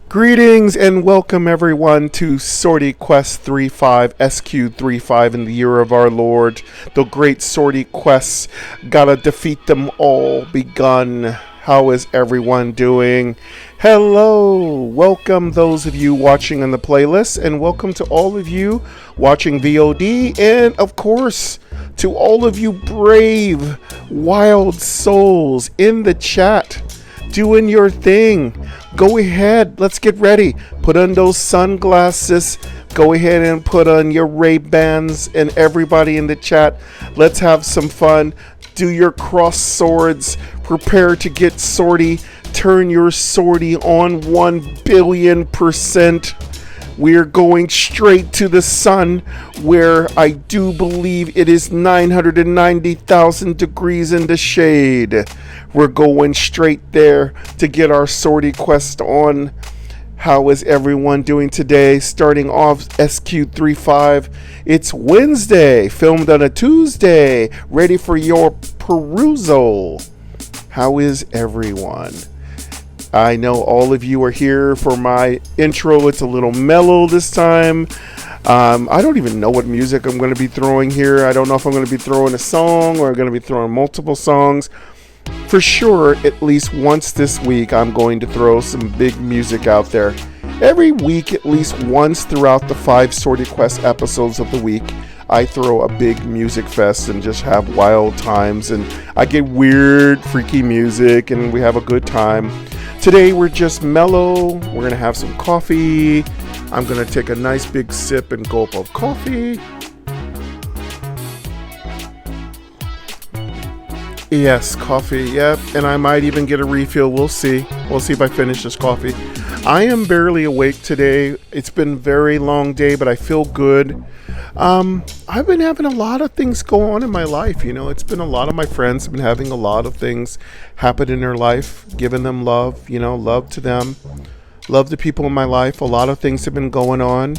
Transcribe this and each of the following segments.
Greetings and welcome everyone to Swordy Quest 35 SQ35 in the year of our Lord. The great Swordy Quests, gotta defeat them all, begun. How is everyone doing? Hello! Welcome those of you watching on the playlist, and welcome to all of you watching VOD, and of course to all of you brave, wild souls in the chat doing your thing. Go ahead, let's get ready. Put on those sunglasses. Go ahead and put on your Ray-Bans, and everybody in the chat, let's have some fun. Do your cross swords. Prepare to get swordy. Turn your swordy on 1,000,000,000%. We're going straight to the sun, where I do believe it is 990,000 degrees in the shade. We're going straight there to get our Swordy Quest on. How is everyone doing today? Starting off SQ35. It's Wednesday, filmed on a Tuesday, ready for your perusal. How is everyone? I know all of you are here for my intro. It's a little mellow this time. I don't even know what music I'm going to be throwing here. I don't know if I'm going to be throwing a song or I'm going to be throwing multiple songs. For sure, at least once this week, I'm going to throw some big music out there. Every week, at least once throughout the 5 Swordy Quest episodes of the week, I throw a big music fest and just have wild times. And I get weird, freaky music and we have a good time. Today, we're just mellow. We're going to have some coffee. I'm going to take a nice big sip and gulp of coffee. Yes, coffee, yep, and I might even get a refill. We'll see. We'll see if I finish this coffee. I am barely awake today. It's been a very long day, but I feel good. I've been having a lot of things go on in my life. You know, it's been a lot of my friends have been having a lot of things happen in their life, giving them love, you know, love to them, love to people in my life. A lot of things have been going on.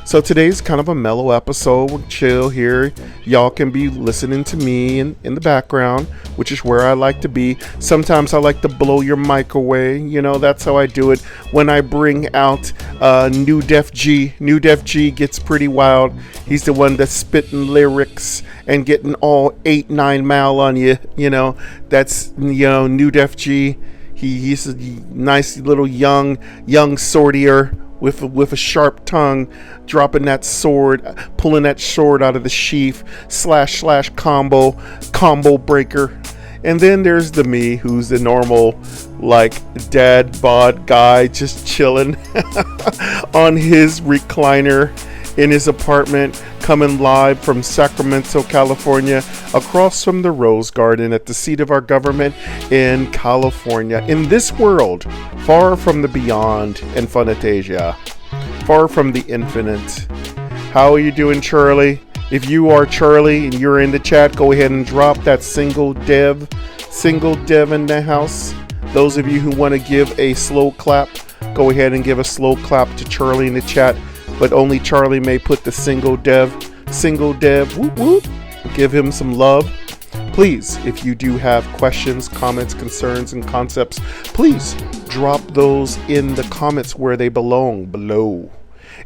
So today's kind of a mellow episode. We'll chill here. Y'all can be listening to me in the background, which is where I like to be. Sometimes I like to blow your mic away. You know, that's how I do it when I bring out Newdeath G. Newdeath G gets pretty wild. He's the one that's spitting lyrics and getting all 8-9 mile on you. You know, that's, you know, Newdeath G. He's a nice little young swordier with a sharp tongue, dropping that sword, pulling that sword out of the sheath, slash combo breaker. And then there's the me, who's the normal, like, dad bod guy, just chilling on his recliner in his apartment, coming live from Sacramento, California, across from the Rose Garden at the seat of our government in California. In this world, far from the beyond and Funetasia, far from the infinite. How are you doing, Charlie? If you are Charlie and you're in the chat, go ahead and drop that single dev in the house. Those of you who want to give a slow clap, go ahead and give a slow clap to Charlie in the chat. But only Charlie may put the single dev, whoop whoop, give him some love. Please, if you do have questions, comments, concerns, and concepts, please drop those in the comments where they belong, below.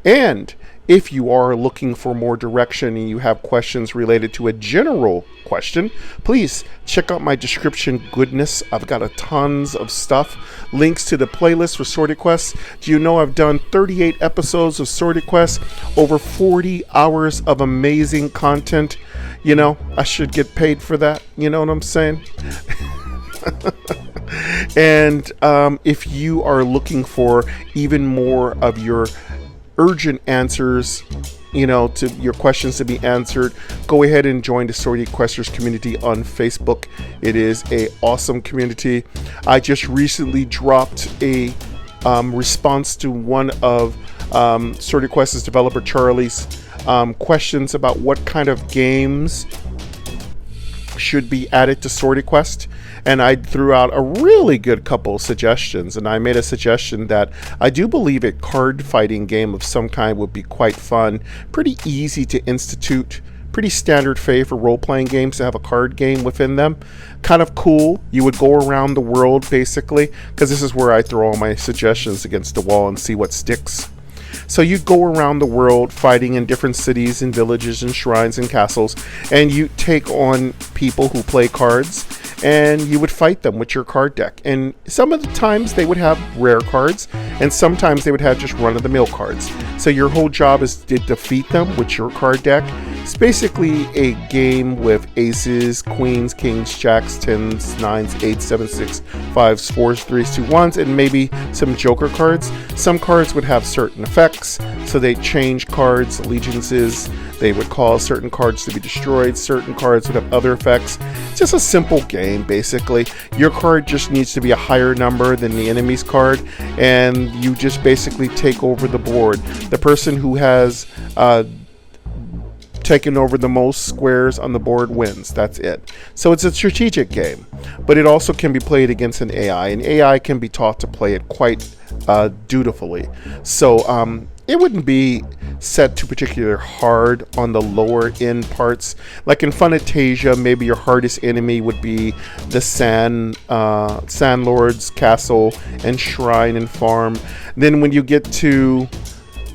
And if you are looking for more direction and you have questions related to a general question, please check out my description goodness. I've got a tons of stuff. Links to the playlist for Swordy Quest. Do you know I've done 38 episodes of Swordy Quest, over 40 hours of amazing content? You know, I should get paid for that. You know what I'm saying? And if you are looking for even more of your urgent answers, you know, to your questions to be answered, go ahead and join the Swordy Questers community on Facebook. It is a awesome community. I just recently dropped a response to one of Swordy Questers developer Charlie's questions about what kind of games should be added to Swordy Quest, and I threw out a really good couple suggestions, and I made a suggestion that I do believe a card fighting game of some kind would be quite fun, pretty easy to institute, Pretty standard fare for role-playing games to have a card game within them. Kind of cool. You would go around the world, basically, because this is where I throw all my suggestions against the wall and see what sticks. So you'd go around the world fighting in different cities and villages and shrines and castles, and you take on people who play cards, and you would fight them with your card deck. And some of the times they would have rare cards, and sometimes they would have just run-of-the-mill cards. So your whole job is to defeat them with your card deck. It's basically a game with aces, queens, kings, jacks, 10s, 9s, 8s, 7s, 6s, 5s, 4s, 3s, 2s, 1s, and maybe some joker cards. Some cards would have certain effects, so they change cards, allegiances. They would cause certain cards to be destroyed. Certain cards would have other effects. It's just a simple game, basically. Your card just needs to be a higher number than the enemy's card, and you just basically take over the board. The person who has taken over the most squares on the board wins. That's it. So it's a strategic game, but it also can be played against an AI, and AI can be taught to play it quite dutifully. So it wouldn't be set to particularly hard on the lower end parts. Like in Funetasia, maybe your hardest enemy would be the Sand Lord's castle and shrine and farm. Then when you get to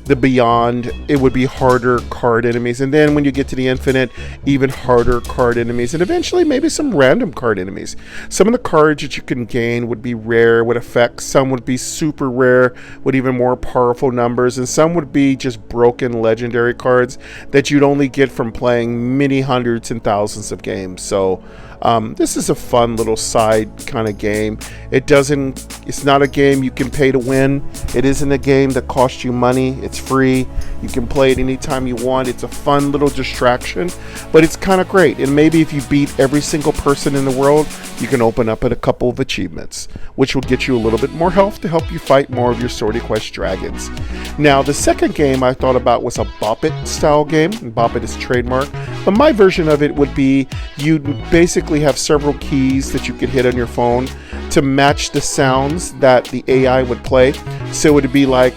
the Beyond, it would be harder card enemies, and then when you get to the Infinite, even harder card enemies, and eventually maybe some random card enemies. Some of the cards that you can gain would be rare with effects, some would be super rare with even more powerful numbers, and some would be just broken legendary cards that you'd only get from playing many hundreds and thousands of games. So this is a fun little side kind of game. It's not a game you can pay to win. It isn't a game that costs you money. It's free. You can play it anytime you want. It's a fun little distraction, but it's kind of great. And maybe if you beat every single person in the world, you can open up at a couple of achievements, which will get you a little bit more health to help you fight more of your Swordy Quest dragons. Now, the second game I thought about was a Bop It style game. Bop It is trademark, but my version of it would be you'd basically have several keys that you could hit on your phone to match the sounds that the AI would play. So it would be like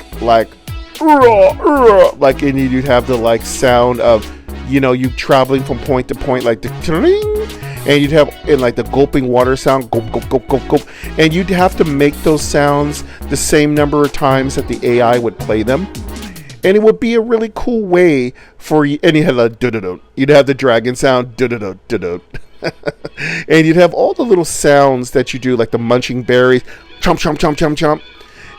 and you'd have the like sound of, you know, you traveling from point to point, like the and you'd have in like the gulping water sound, gulp, gulp, gulp, gulp, gulp, and you'd have to make those sounds the same number of times that the AI would play them. And it would be a really cool way for you. And you had like you'd have the dragon sound, and you'd have all the little sounds that you do, like the munching berries, chomp, chomp, chomp, chomp, chomp.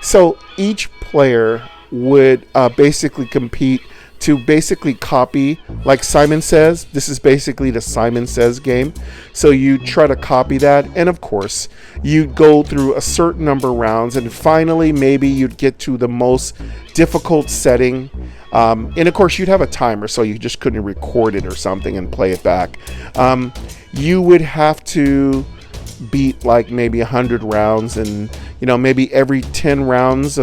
So each player would basically compete to basically copy, like Simon Says. This is basically the Simon Says game. So you try to copy that, and of course you'd go through a certain number of rounds, and finally maybe you'd get to the most difficult setting, and of course you'd have a timer, so you just couldn't record it or something and play it back. You would have to beat like maybe 100 rounds, and you know, maybe every 10 rounds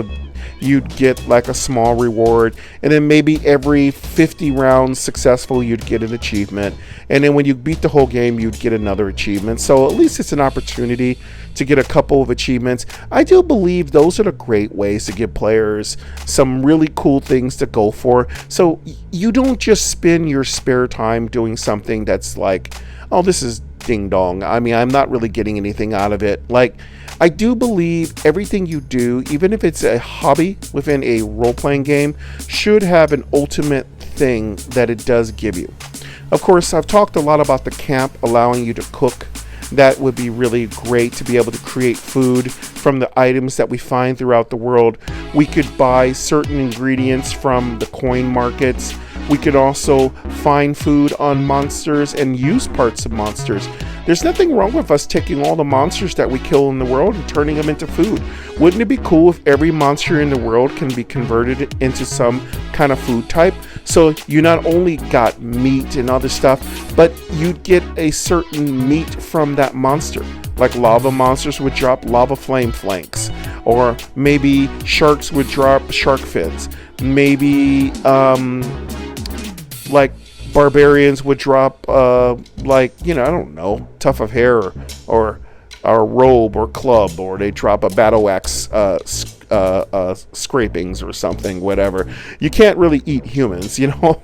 you'd get like a small reward, and then maybe every 50 rounds successful you'd get an achievement, and then when you beat the whole game you'd get another achievement. So at least it's an opportunity to get a couple of achievements. I do believe those are the great ways to give players some really cool things to go for, so you don't just spend your spare time doing something that's like, oh, this is ding dong. I mean, I'm not really getting anything out of it. Like, I do believe everything you do, even if it's a hobby within a role-playing game, should have an ultimate thing that it does give you. Of course, I've talked a lot about the camp allowing you to cook. That would be really great to be able to create food from the items that we find throughout the world. We could buy certain ingredients from the coin markets. We could also find food on monsters and use parts of monsters. There's nothing wrong with us taking all the monsters that we kill in the world and turning them into food. Wouldn't it be cool if every monster in the world can be converted into some kind of food type? So you not only got meat and other stuff, but you'd get a certain meat from that monster. Like lava monsters would drop lava flame flanks, or maybe sharks would drop shark fins. Maybe like barbarians would drop like, you know, I don't know, tuft of hair or a robe or club, or they drop a battle axe scrapings or something, whatever. You can't really eat humans, you know.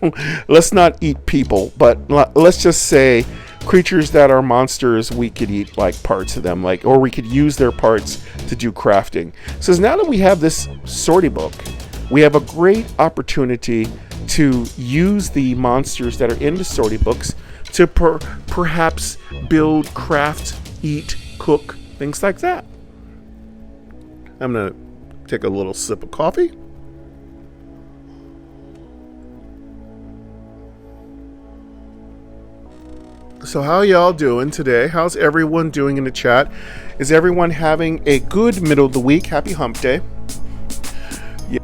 Let's not eat people, but let's just say creatures that are monsters, we could eat like parts of them, like, or we could use their parts to do crafting. So now that we have this Swordy Book, we have a great opportunity to use the monsters that are in the Swordy Books to perhaps build, craft, eat, cook, things like that. I'm gonna take a little sip of coffee. So how y'all doing today? How's everyone doing in the chat? Is everyone having a good middle of the week? Happy hump day. Yeah.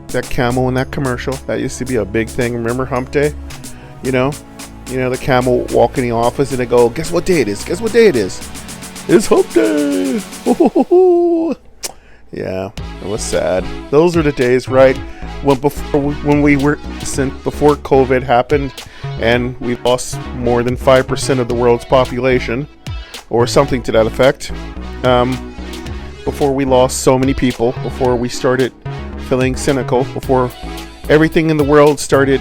That camel in that commercial, that used to be a big thing. Remember hump day? You know the camel walk in the office and they go, guess what day it is? Guess what day it is? It's hump day. Yeah, it was sad. Those are the days, right? Before COVID happened and we lost more than 5% of the world's population, or something to that effect. Before we lost so many people, before we started feeling cynical, before everything in the world started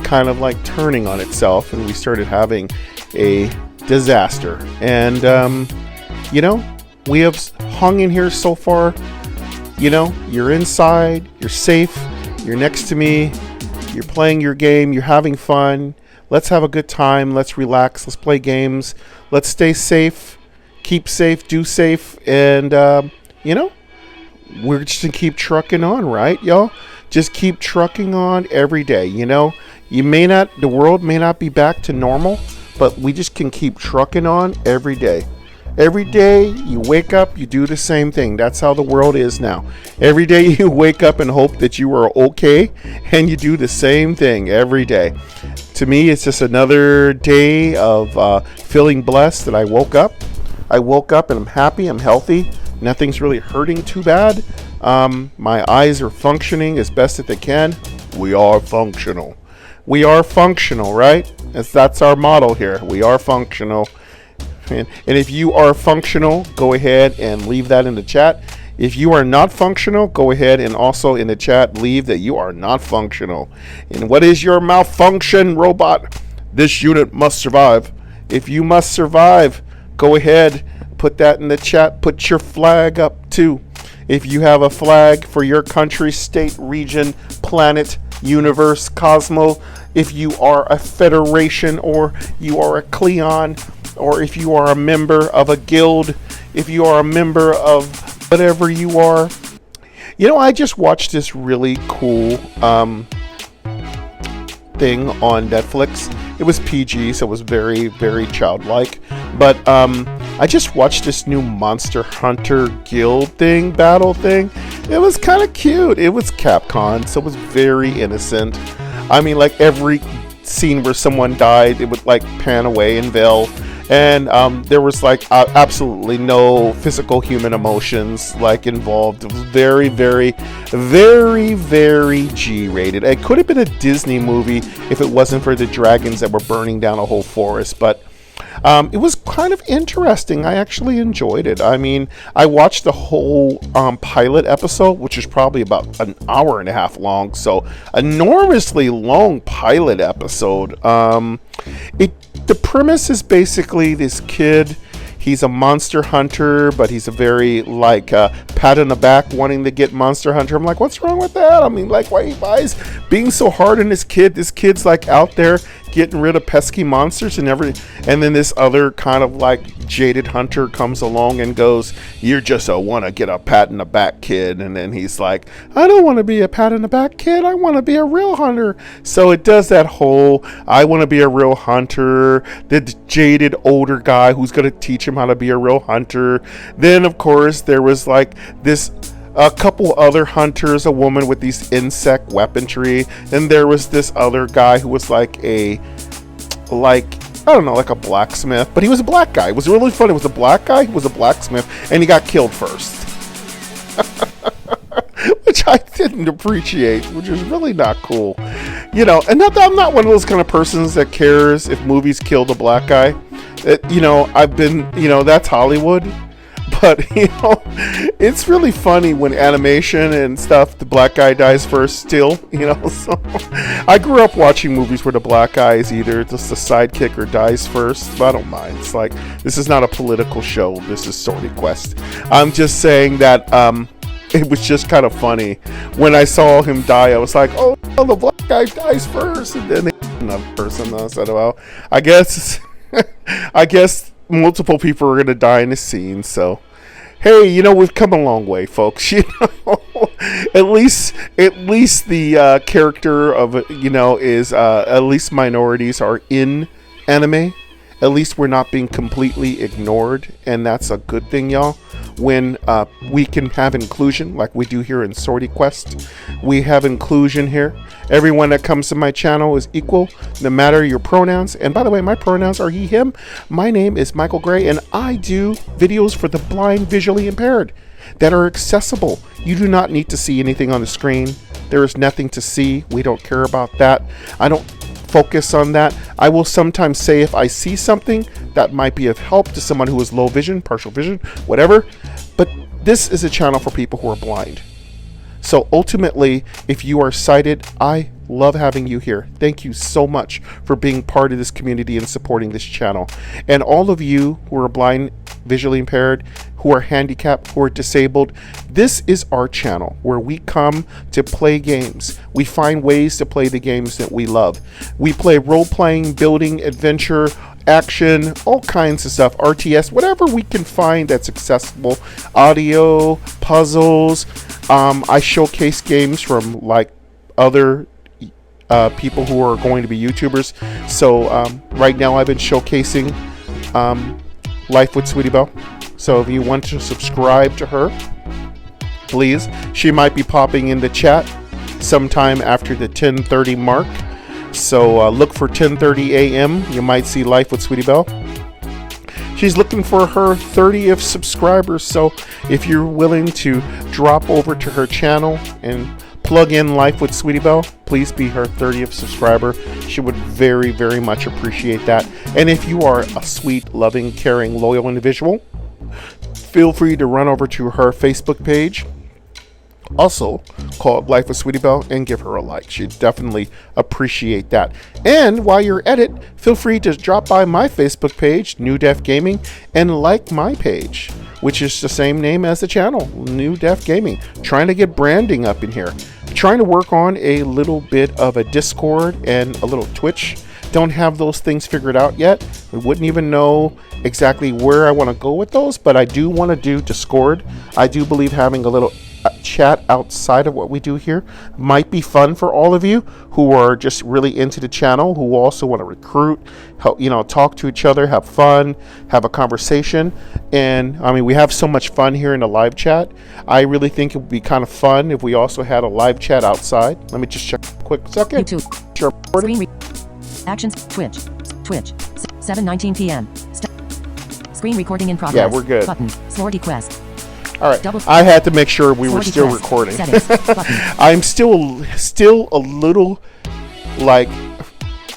kind of like turning on itself and we started having a disaster. And we have hung in here so far. You're inside, you're safe, you're next to me, you're playing your game, you're having fun. Let's have a good time, let's relax, let's play games, let's stay safe, keep safe, do safe, and we're just gonna keep trucking on, right, y'all? Just keep trucking on every day. The world may not be back to normal, but we just can keep trucking on every day. Every day you wake up, you do the same thing. That's how the world is now. Every day you wake up and hope that you are okay, and you do the same thing every day. To me, it's just another day of feeling blessed that I woke up. I woke up and I'm happy, I'm healthy. Nothing's really hurting too bad. My eyes are functioning as best that they can. We are functional. We are functional, right? That's our motto here. We are functional. And if you are functional, go ahead and leave that in the chat. If you are not functional, go ahead and also in the chat leave that you are not functional. And what is your malfunction, robot? This unit must survive. If you must survive, go ahead, put that in the chat. Put your flag up too. If you have a flag for your country, state, region, planet, universe, cosmo, if you are a federation or you are a Cleon, or if you are a member of a guild, if you are a member of whatever you are. I just watched this really cool thing on Netflix. It was PG, so it was very, very childlike. But I just watched this new Monster Hunter guild battle thing. It was kind of cute. It was Capcom, so it was very innocent. I mean, like every scene where someone died, it would like pan away and veil. And there was like absolutely no physical human emotions like involved. It was very, very, very, very G-rated. It could have been a Disney movie if it wasn't for the dragons that were burning down a whole forest. But it was kind of interesting. I actually enjoyed it. I mean, I watched the whole pilot episode, which is probably about an hour and a half long. So enormously long pilot episode. The premise is basically this kid. He's a monster hunter, but he's a very pat on the back wanting to get Monster Hunter. I'm like, what's wrong with that? I mean, like, why is being so hard on this kid? This kid's like out there getting rid of pesky monsters and then this other kind of like jaded hunter comes along and goes, you're just a want to get a pat in the back kid. And then he's like, I don't want to be a pat in the back kid. I want to be a real hunter. So it does that whole, I want to be a real hunter, the jaded older guy who's going to teach him how to be a real hunter. Then of course there was like a couple other hunters, a woman with these insect weaponry, and there was this other guy who was like a blacksmith, but he was a black guy. It was really funny. It was a black guy who was a blacksmith, and he got killed first. Which I didn't appreciate, which is really not cool. And I'm not one of those kind of persons that cares if movies kill the black guy. I've been, that's Hollywood. But it's really funny when animation and stuff, the black guy dies first still, so I grew up watching movies where the black guy is either just a sidekick or dies first, but I don't mind. It's like, this is not a political show, this is Swordy Quest. I'm just saying that it was just kind of funny when I saw him die. I was like, oh, the black guy dies first, and then another person. I said, well, I guess multiple people are gonna die in the scene. So, hey, we've come a long way, folks. At least the character of is at least minorities are in anime. At least we're not being completely ignored, and that's a good thing, y'all. When we can have inclusion like we do here in Swordy Quest. We have inclusion here. Everyone that comes to my channel is equal, no matter your pronouns. And by the way, my pronouns are he, him. My name is Michael Gray, and I do videos for the blind, visually impaired that are accessible. You do not need to see anything on the screen. There is nothing to see. We don't care about that. I don't focus on that. I will sometimes say if I see something that might be of help to someone who is low vision, partial vision, whatever. But this is a channel for people who are blind. So ultimately, if you are sighted, I love having you here. Thank you so much for being part of this community and supporting this channel. And all of you who are blind, visually impaired, who are handicapped, who are disabled, this is our channel where we come to play games. We find ways to play the games that we love. We play role-playing, building, adventure, action, all kinds of stuff, RTS, whatever we can find that's accessible, audio, puzzles. I showcase games from like other people who are going to be YouTubers. So right now I've been showcasing Life with Sweetie Belle. So if you want to subscribe to her, please. She might be popping in the chat sometime after the 10:30 mark. So look for 10:30 a.m. You might see Life with Sweetie Belle. She's looking for her 30th subscribers. So if you're willing to drop over to her channel and plug in Life with Sweetie Belle, please be her 30th subscriber. She would very, very much appreciate that. And if you are a sweet, loving, caring, loyal individual, feel free to run over to her Facebook page, also called Life with Sweetie Belle, and give her a like. She'd definitely appreciate that. And while you're at it, feel free to drop by my Facebook page, Newdeath Gaming, and like my page, which is the same name as the channel, Newdeath Gaming. Trying to get branding up in here. Trying to work on a little bit of a Discord and a little Twitch. Don't have those things figured out yet. I wouldn't even know exactly where I want to go with those, but I do want to do Discord. I do believe having a little chat outside of what we do here might be fun for all of you who are just really into the channel, who also want to recruit, help, talk to each other, have fun, have a conversation. And I mean, we have so much fun here in the live chat. I really think it would be kind of fun if we also had a live chat outside. Let me just check a quick second. YouTube. Screen actions. Twitch 7:19 p.m. Screen recording in progress. Yeah, we're good. Button. Swordy Quest. All right, I had to make sure we were still recording. I'm still a little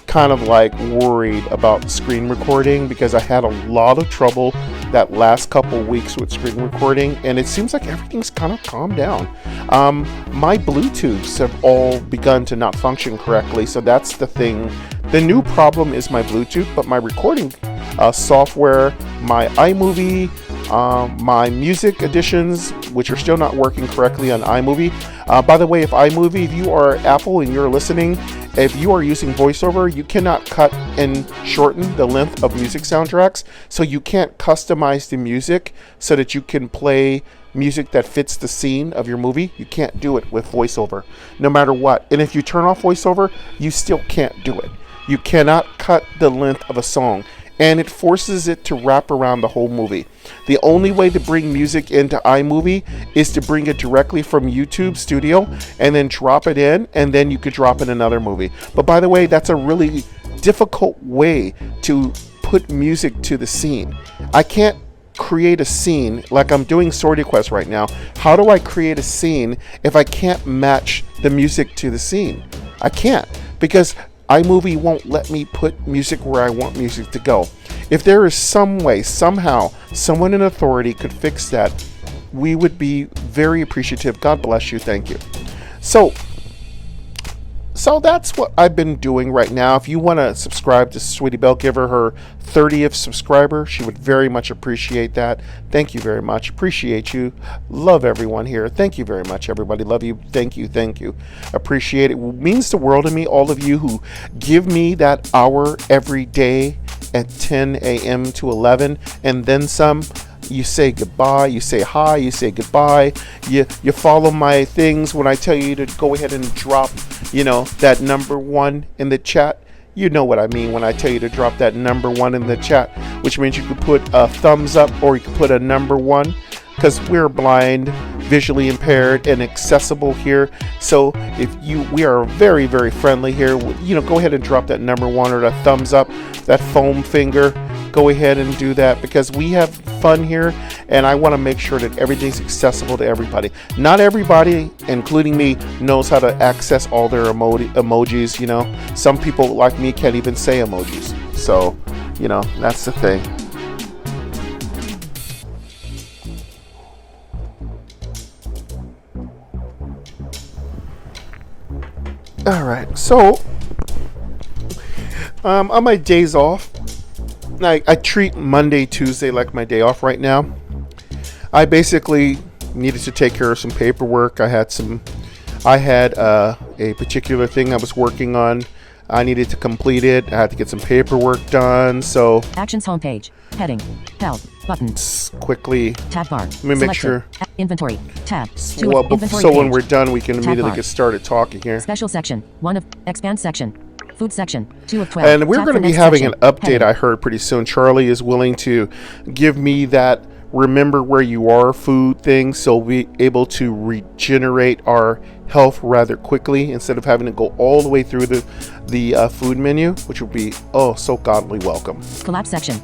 kind of worried about screen recording because I had a lot of trouble that last couple weeks with screen recording, and it seems like everything's kind of calmed down. My Bluetooths have all begun to not function correctly, so that's the thing. The new problem is my Bluetooth, but my recording software, my iMovie, my music editions, which are still not working correctly on iMovie. By the way, if you are Apple and you're listening, if you are using VoiceOver, you cannot cut and shorten the length of music soundtracks, so you can't customize the music so that you can play music that fits the scene of your movie. You can't do it with VoiceOver, no matter what. And if you turn off VoiceOver, you still can't do it. You cannot cut the length of a song, and it forces it to wrap around the whole movie. The only way to bring music into iMovie is to bring it directly from YouTube Studio and then drop it in, and then you could drop in another movie. But by the way, that's a really difficult way to put music to the scene. I can't create a scene like I'm doing Swordy Quest right now. How do I create a scene if I can't match the music to the scene? I can't, because iMovie won't let me put music where I want music to go. If there is some way, somehow, someone in authority could fix that, we would be very appreciative. God bless you. Thank you. So that's what I've been doing right now. If you want to subscribe to Sweetie Belle, give her 30th subscriber. She would very much appreciate that. Thank you very much. Appreciate you. Love everyone here. Thank you very much, everybody. Love you. Thank you. Thank you. Appreciate it. It means the world to me, all of you who give me that hour every day at 10 a.m. to 11 and then some. You say goodbye, you say hi, you say goodbye, you follow my things when I tell you to go ahead and drop, that number 1 in the chat. You know what I mean when I tell you to drop that number 1 in the chat, which means you could put a thumbs up or you could put a number 1, because we're blind, visually impaired, and accessible here. So we are very, very friendly here. Go ahead and drop that number 1 or that thumbs up, that foam finger. Go ahead and do that, because we have fun here and I want to make sure that everything's accessible to everybody. Not everybody, including me, knows how to access all their emojis. Some people like me can't even say emojis. So, that's the thing. All right, so on my days off, I treat Monday, Tuesday like my day off right now. I basically needed to take care of some paperwork. I had a particular thing I was working on. I needed to complete it. I had to get some paperwork done. So Actions homepage. Heading. Help. Button. Quickly. Tab bar. Let me make sure. Inventory. Tab. Inventory so when we're done, we can immediately get started talking here. Special section. 1 of. Expand section. Food section, 2 of 12. And we're going to be having an update, I heard, pretty soon. Charlie is willing to give me that remember where you are food thing, so we'll be able to regenerate our health rather quickly instead of having to go all the way through the food menu, which will be so godly welcome. Collapse section.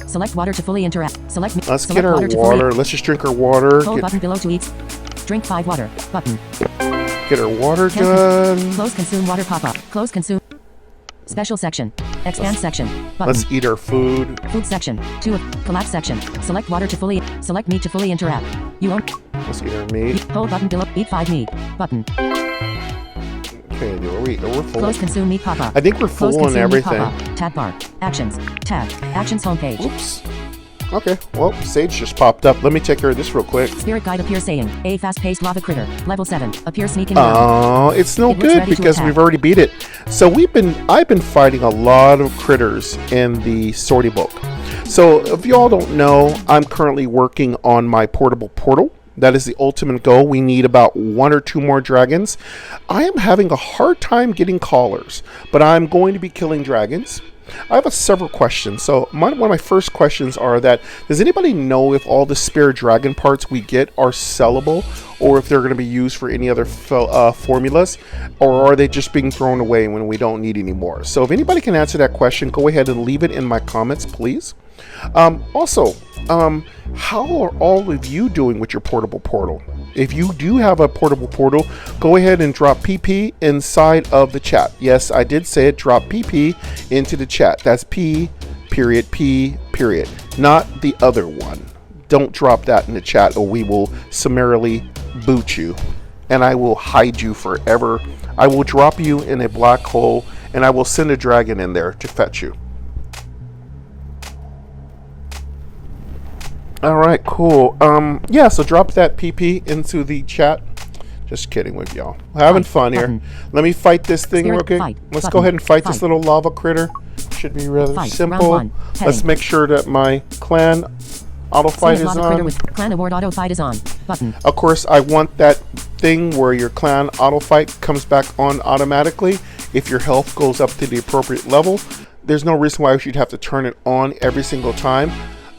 Select water to fully interact. Let's get our water. Let's just drink our water. Hold button below to eat. Drink 5 water. Button. Get our water done. Close consume water pop-up. Close consume. Special section. Expand section. Button. Let's eat our food. Food section. 2 of. Collapse section. Select water to fully. Select meat to fully interact. You won't. Let's eat our meat. Hold button below. Eat 5 meat. Button. Okay, we're full. Close consume meat pop-up. I think we're full on everything. Tab bar. Actions. Tab. Actions homepage. Oops. Okay, well, Sage just popped up. Let me take care of this real quick. Spirit guide appears saying, a fast-paced lava critter, level 7, appears sneaking around. Oh, it's no good because we've already beat it. So I've been fighting a lot of critters in the Swordy Book. So if y'all don't know, I'm currently working on my portable portal. That is the ultimate goal. We need about 1 or 2 more dragons. I am having a hard time getting callers, but I'm going to be killing dragons. I have several questions. So one of my first questions are that, does anybody know if all the spare dragon parts we get are sellable, or if they're going to be used for any other formulas, or are they just being thrown away when we don't need any more? So if anybody can answer that question, go ahead and leave it in my comments, please. Also, how are all of you doing with your portable portal? If you do have a portable portal, go ahead and drop PP inside of the chat. Yes, I did say it. Drop PP into the chat. That's P, period, not the other one. Don't drop that in the chat or we will summarily boot you and I will hide you forever. I will drop you in a black hole and I will send a dragon in there to fetch you. All right, cool. Yeah, so drop that PP into the chat. Just kidding with y'all. Having fun here. Let me fight this thing real quick. Let's go ahead and fight this little lava critter. Should be rather simple. Let's make sure that my clan auto fight is on. Clan award auto fight is on. Button. Of course, I want that thing where your clan auto fight comes back on automatically if your health goes up to the appropriate level. There's no reason why we should have to turn it on every single time.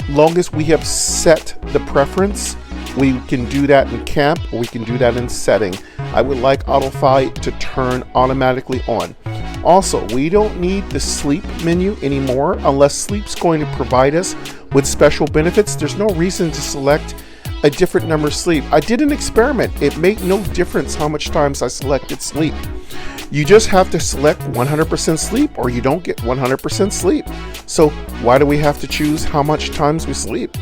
Long as we have set the preference, we can do that in camp or we can do that in setting. I would like auto fight to turn automatically on. Also, we don't need the sleep menu anymore unless sleep's going to provide us with special benefits. There's no reason to select a different number of sleep. I did an experiment. It made no difference how much times I selected sleep. You just have to select 100% sleep or you don't get 100% sleep. So why do we have to choose how much times we sleep?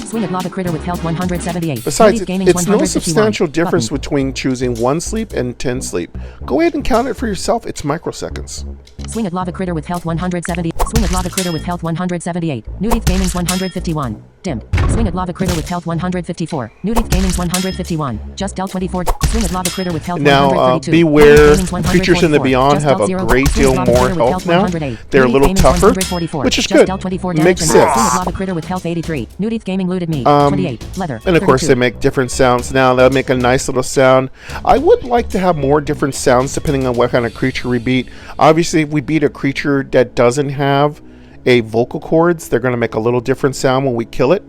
Swing at lava critter with health 178. Besides, Newdeath Gaming it's no 151. substantial difference Button. between choosing 1 sleep and 10 sleep. Go ahead and count it for yourself. It's microseconds. Swing at lava critter with health 170. Swing at lava critter with health 178. Newdeath Gaming's 151. Dimmed. Swing at lava critter with health 154. Newdeath Gaming's 151. Just dealt 24. Swing at lava critter with health Now, 132. beware, Newdeath Gaming's creatures in the 144. Beyond Just have dealt a 0. great Swing deal at lava more critter with health now. 108. They're a Newdeath little Gaming's tougher, 144. which is Just good. dealt 24 damage Makes and sense. Swing at lava critter with health 83. Newdeath Gaming looted me. 28. Leather. And of course, 32. they make different sounds now. They'll make a nice little sound. I would like to have more different sounds depending on what kind of creature we beat. Obviously, if we beat a creature that doesn't have a vocal cords, they're going to make a little different sound when we kill it.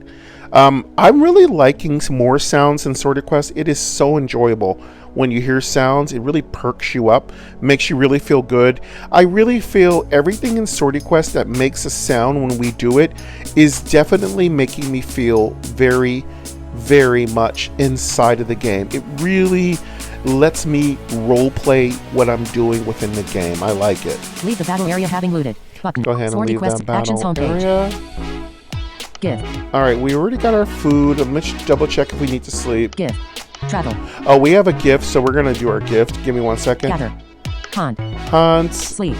I'm really liking some more sounds in Swordy Quest. It is so enjoyable when you hear sounds. It really perks you up, makes you really feel good. I really feel everything in Swordy Quest that makes a sound when we do it is definitely making me feel very, very much inside of the game. It really lets me role play what I'm doing within the game. I like it. Leave the battle area having looted. Button. Go ahead and Swordy leave Quest that actions battle homepage. area. Give. All right, we already got our food. Let's double check if we need to sleep. Give. Travel. Oh, we have a gift, so we're gonna do our gift. Give me 1 second. Gather. Hunt. Hunt. Sleep.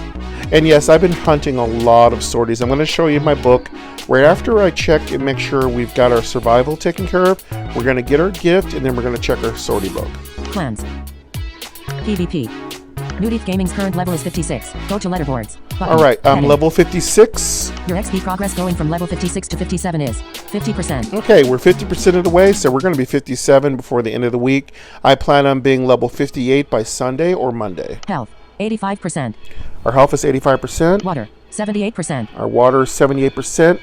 And yes, I've been hunting a lot of swordies. I'm gonna show you my book. Right after I check and make sure we've got our survival taken care of, we're gonna get our gift, and then we're gonna check our Swordy Book. Clans. PvP. Newdeath Gaming's current level is 56. Go to letterboards. Button. All right, I'm Heading. level 56. Your XP progress going from level 56 to 57 is 50%. Okay, we're 50% of the way, so we're going to be 57 before the end of the week. I plan on being level 58 by Sunday or Monday. Health. 85%. Our health is 85%. Water. 78%. Our water is 78%.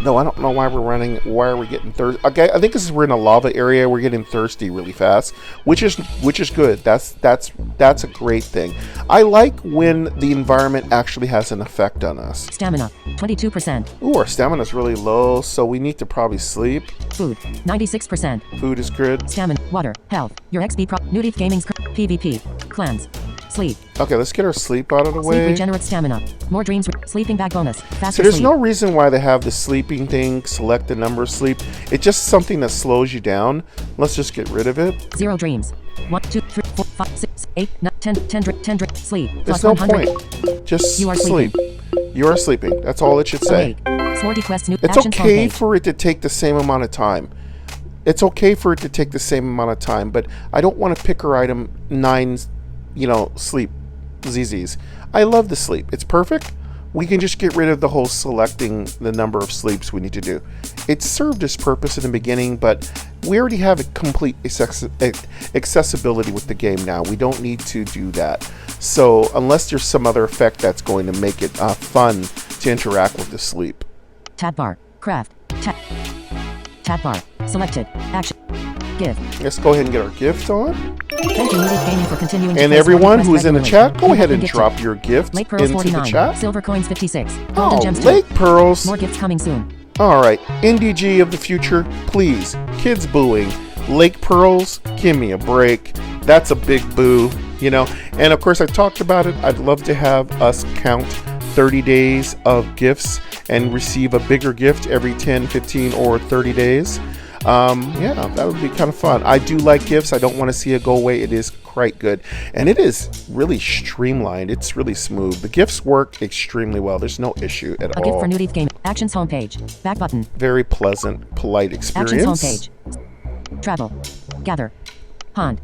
No, I don't know why we're running. Why are we getting thirsty? Okay, I think this is we're in a lava area. We're getting thirsty really fast, which is good. That's a great thing. I like when the environment actually has an effect on us. Stamina. 22%. Ooh, our stamina is really low, so we need to probably sleep. Food. 96%. Food is good. Stamina. Water. Health. Your XP Newdeath Gaming's PvP. Clans. Sleep. Okay, let's get our sleep out of the Sleep way. regenerates stamina. More dreams. Sleeping bag bonus. Faster So there's sleep. no reason why they have the sleeping thing, select the number of sleep. It's just something that slows you down. Let's just get rid of it. 0 dreams. 1, 2, 3, 4, 5, 6, 8, 9, 10, 10 sleep. There's Plus no 100. point. Just You are sleep. You are sleeping. That's all it should say. Awake. Swordy Quest new It's actions okay homepage. for it to take the same amount of time. It's okay for it to take the same amount of time, but I don't want to pick her item 9, sleep ZZs. I love the sleep. It's perfect. We can just get rid of the whole selecting the number of sleeps we need to do. It served its purpose in the beginning, but we already have a complete accessibility with the game now. We don't need to do that. So unless there's some other effect that's going to make it fun to interact with the sleep. Tab bar. Craft. Tab bar. Selected. Action. Give. Let's go ahead and get our gift on. Thank you, Newdeath Gaming, for continuing to And play everyone Swordy who is Quest in the regularly. chat, go You ahead have and been gifted. drop your gift Lake Pearls into 49. the chat. Silver coins 56. Golden gems 2. Lake Pearls. More gifts coming soon. All right, NDG of the future, please. Kids booing. Lake Pearls, give me a break. That's a big boo, And of course, I talked about it. I'd love to have us count 30 days of gifts and receive a bigger gift every 10, 15, or 30 days. That would be kind of fun. I do like gifts. I don't want to see it go away. It is quite good. And it is really streamlined. It's really smooth. The gifts work extremely well. There's no issue at A all. gift for Newdeath Gaming. Actions homepage. Back button. Very pleasant, polite Actions experience. homepage. Travel. Gather. Hunt.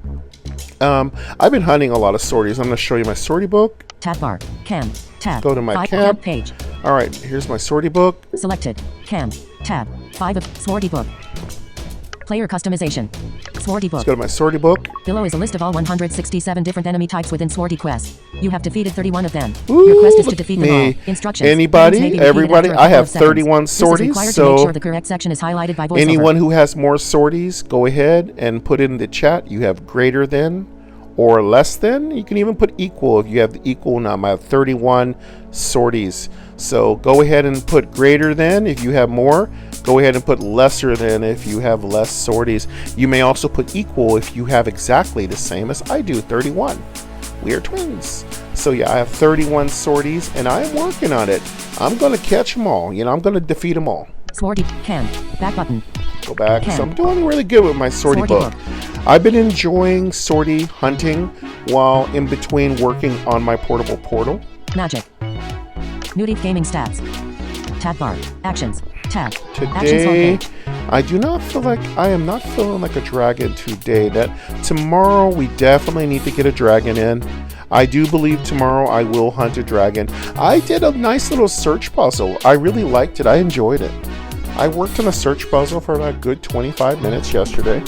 I've been hunting a lot of swordies. I'm going to show you my Swordy Book. Tab bar. Cam. Tab. Go to my 5 camp. page. All right, here's my Swordy Book. Selected. Cam. Tab. 5 of Swordy Book. Player customization. Swordy Book. Let's go to my Swordy Book. Below is a list of all 167 different enemy types within Swordy Quest. You have defeated 31 of them. Ooh, Your quest is to look defeat at them all. me. Instructions. Anybody? Enemies may be defeated Everybody? after a I couple have of seconds. 31 This is swordies, required to so make sure the correct section is highlighted by voiceover. anyone who has more swordies, go ahead and put in the chat. You have greater than or less than. You can even put equal if you have the equal number. I have 31 swordies. So go ahead and put greater than if you have more. Go ahead and put lesser than if you have less swordies. You may also put equal if you have exactly the same as I do, 31. We are twins. So yeah, I have 31 Swordies, and I'm working on it. I'm going to catch them all. You know, I'm going to defeat them all. Swordy, hand, back button. Go back. Hand. So I'm doing really good with my Swordy book. I've been enjoying Swordy hunting while in between working on my portable portal. Magic. Newdeath Gaming stats. Tab bar. Actions. Tab. Today, Actions I do not feel like I am not feeling like a dragon today. That tomorrow we definitely need to get a dragon in. I do believe tomorrow I will hunt a dragon. I did a nice little search puzzle. I really liked it. I enjoyed it. I worked on a search puzzle for about a good 25 minutes yesterday.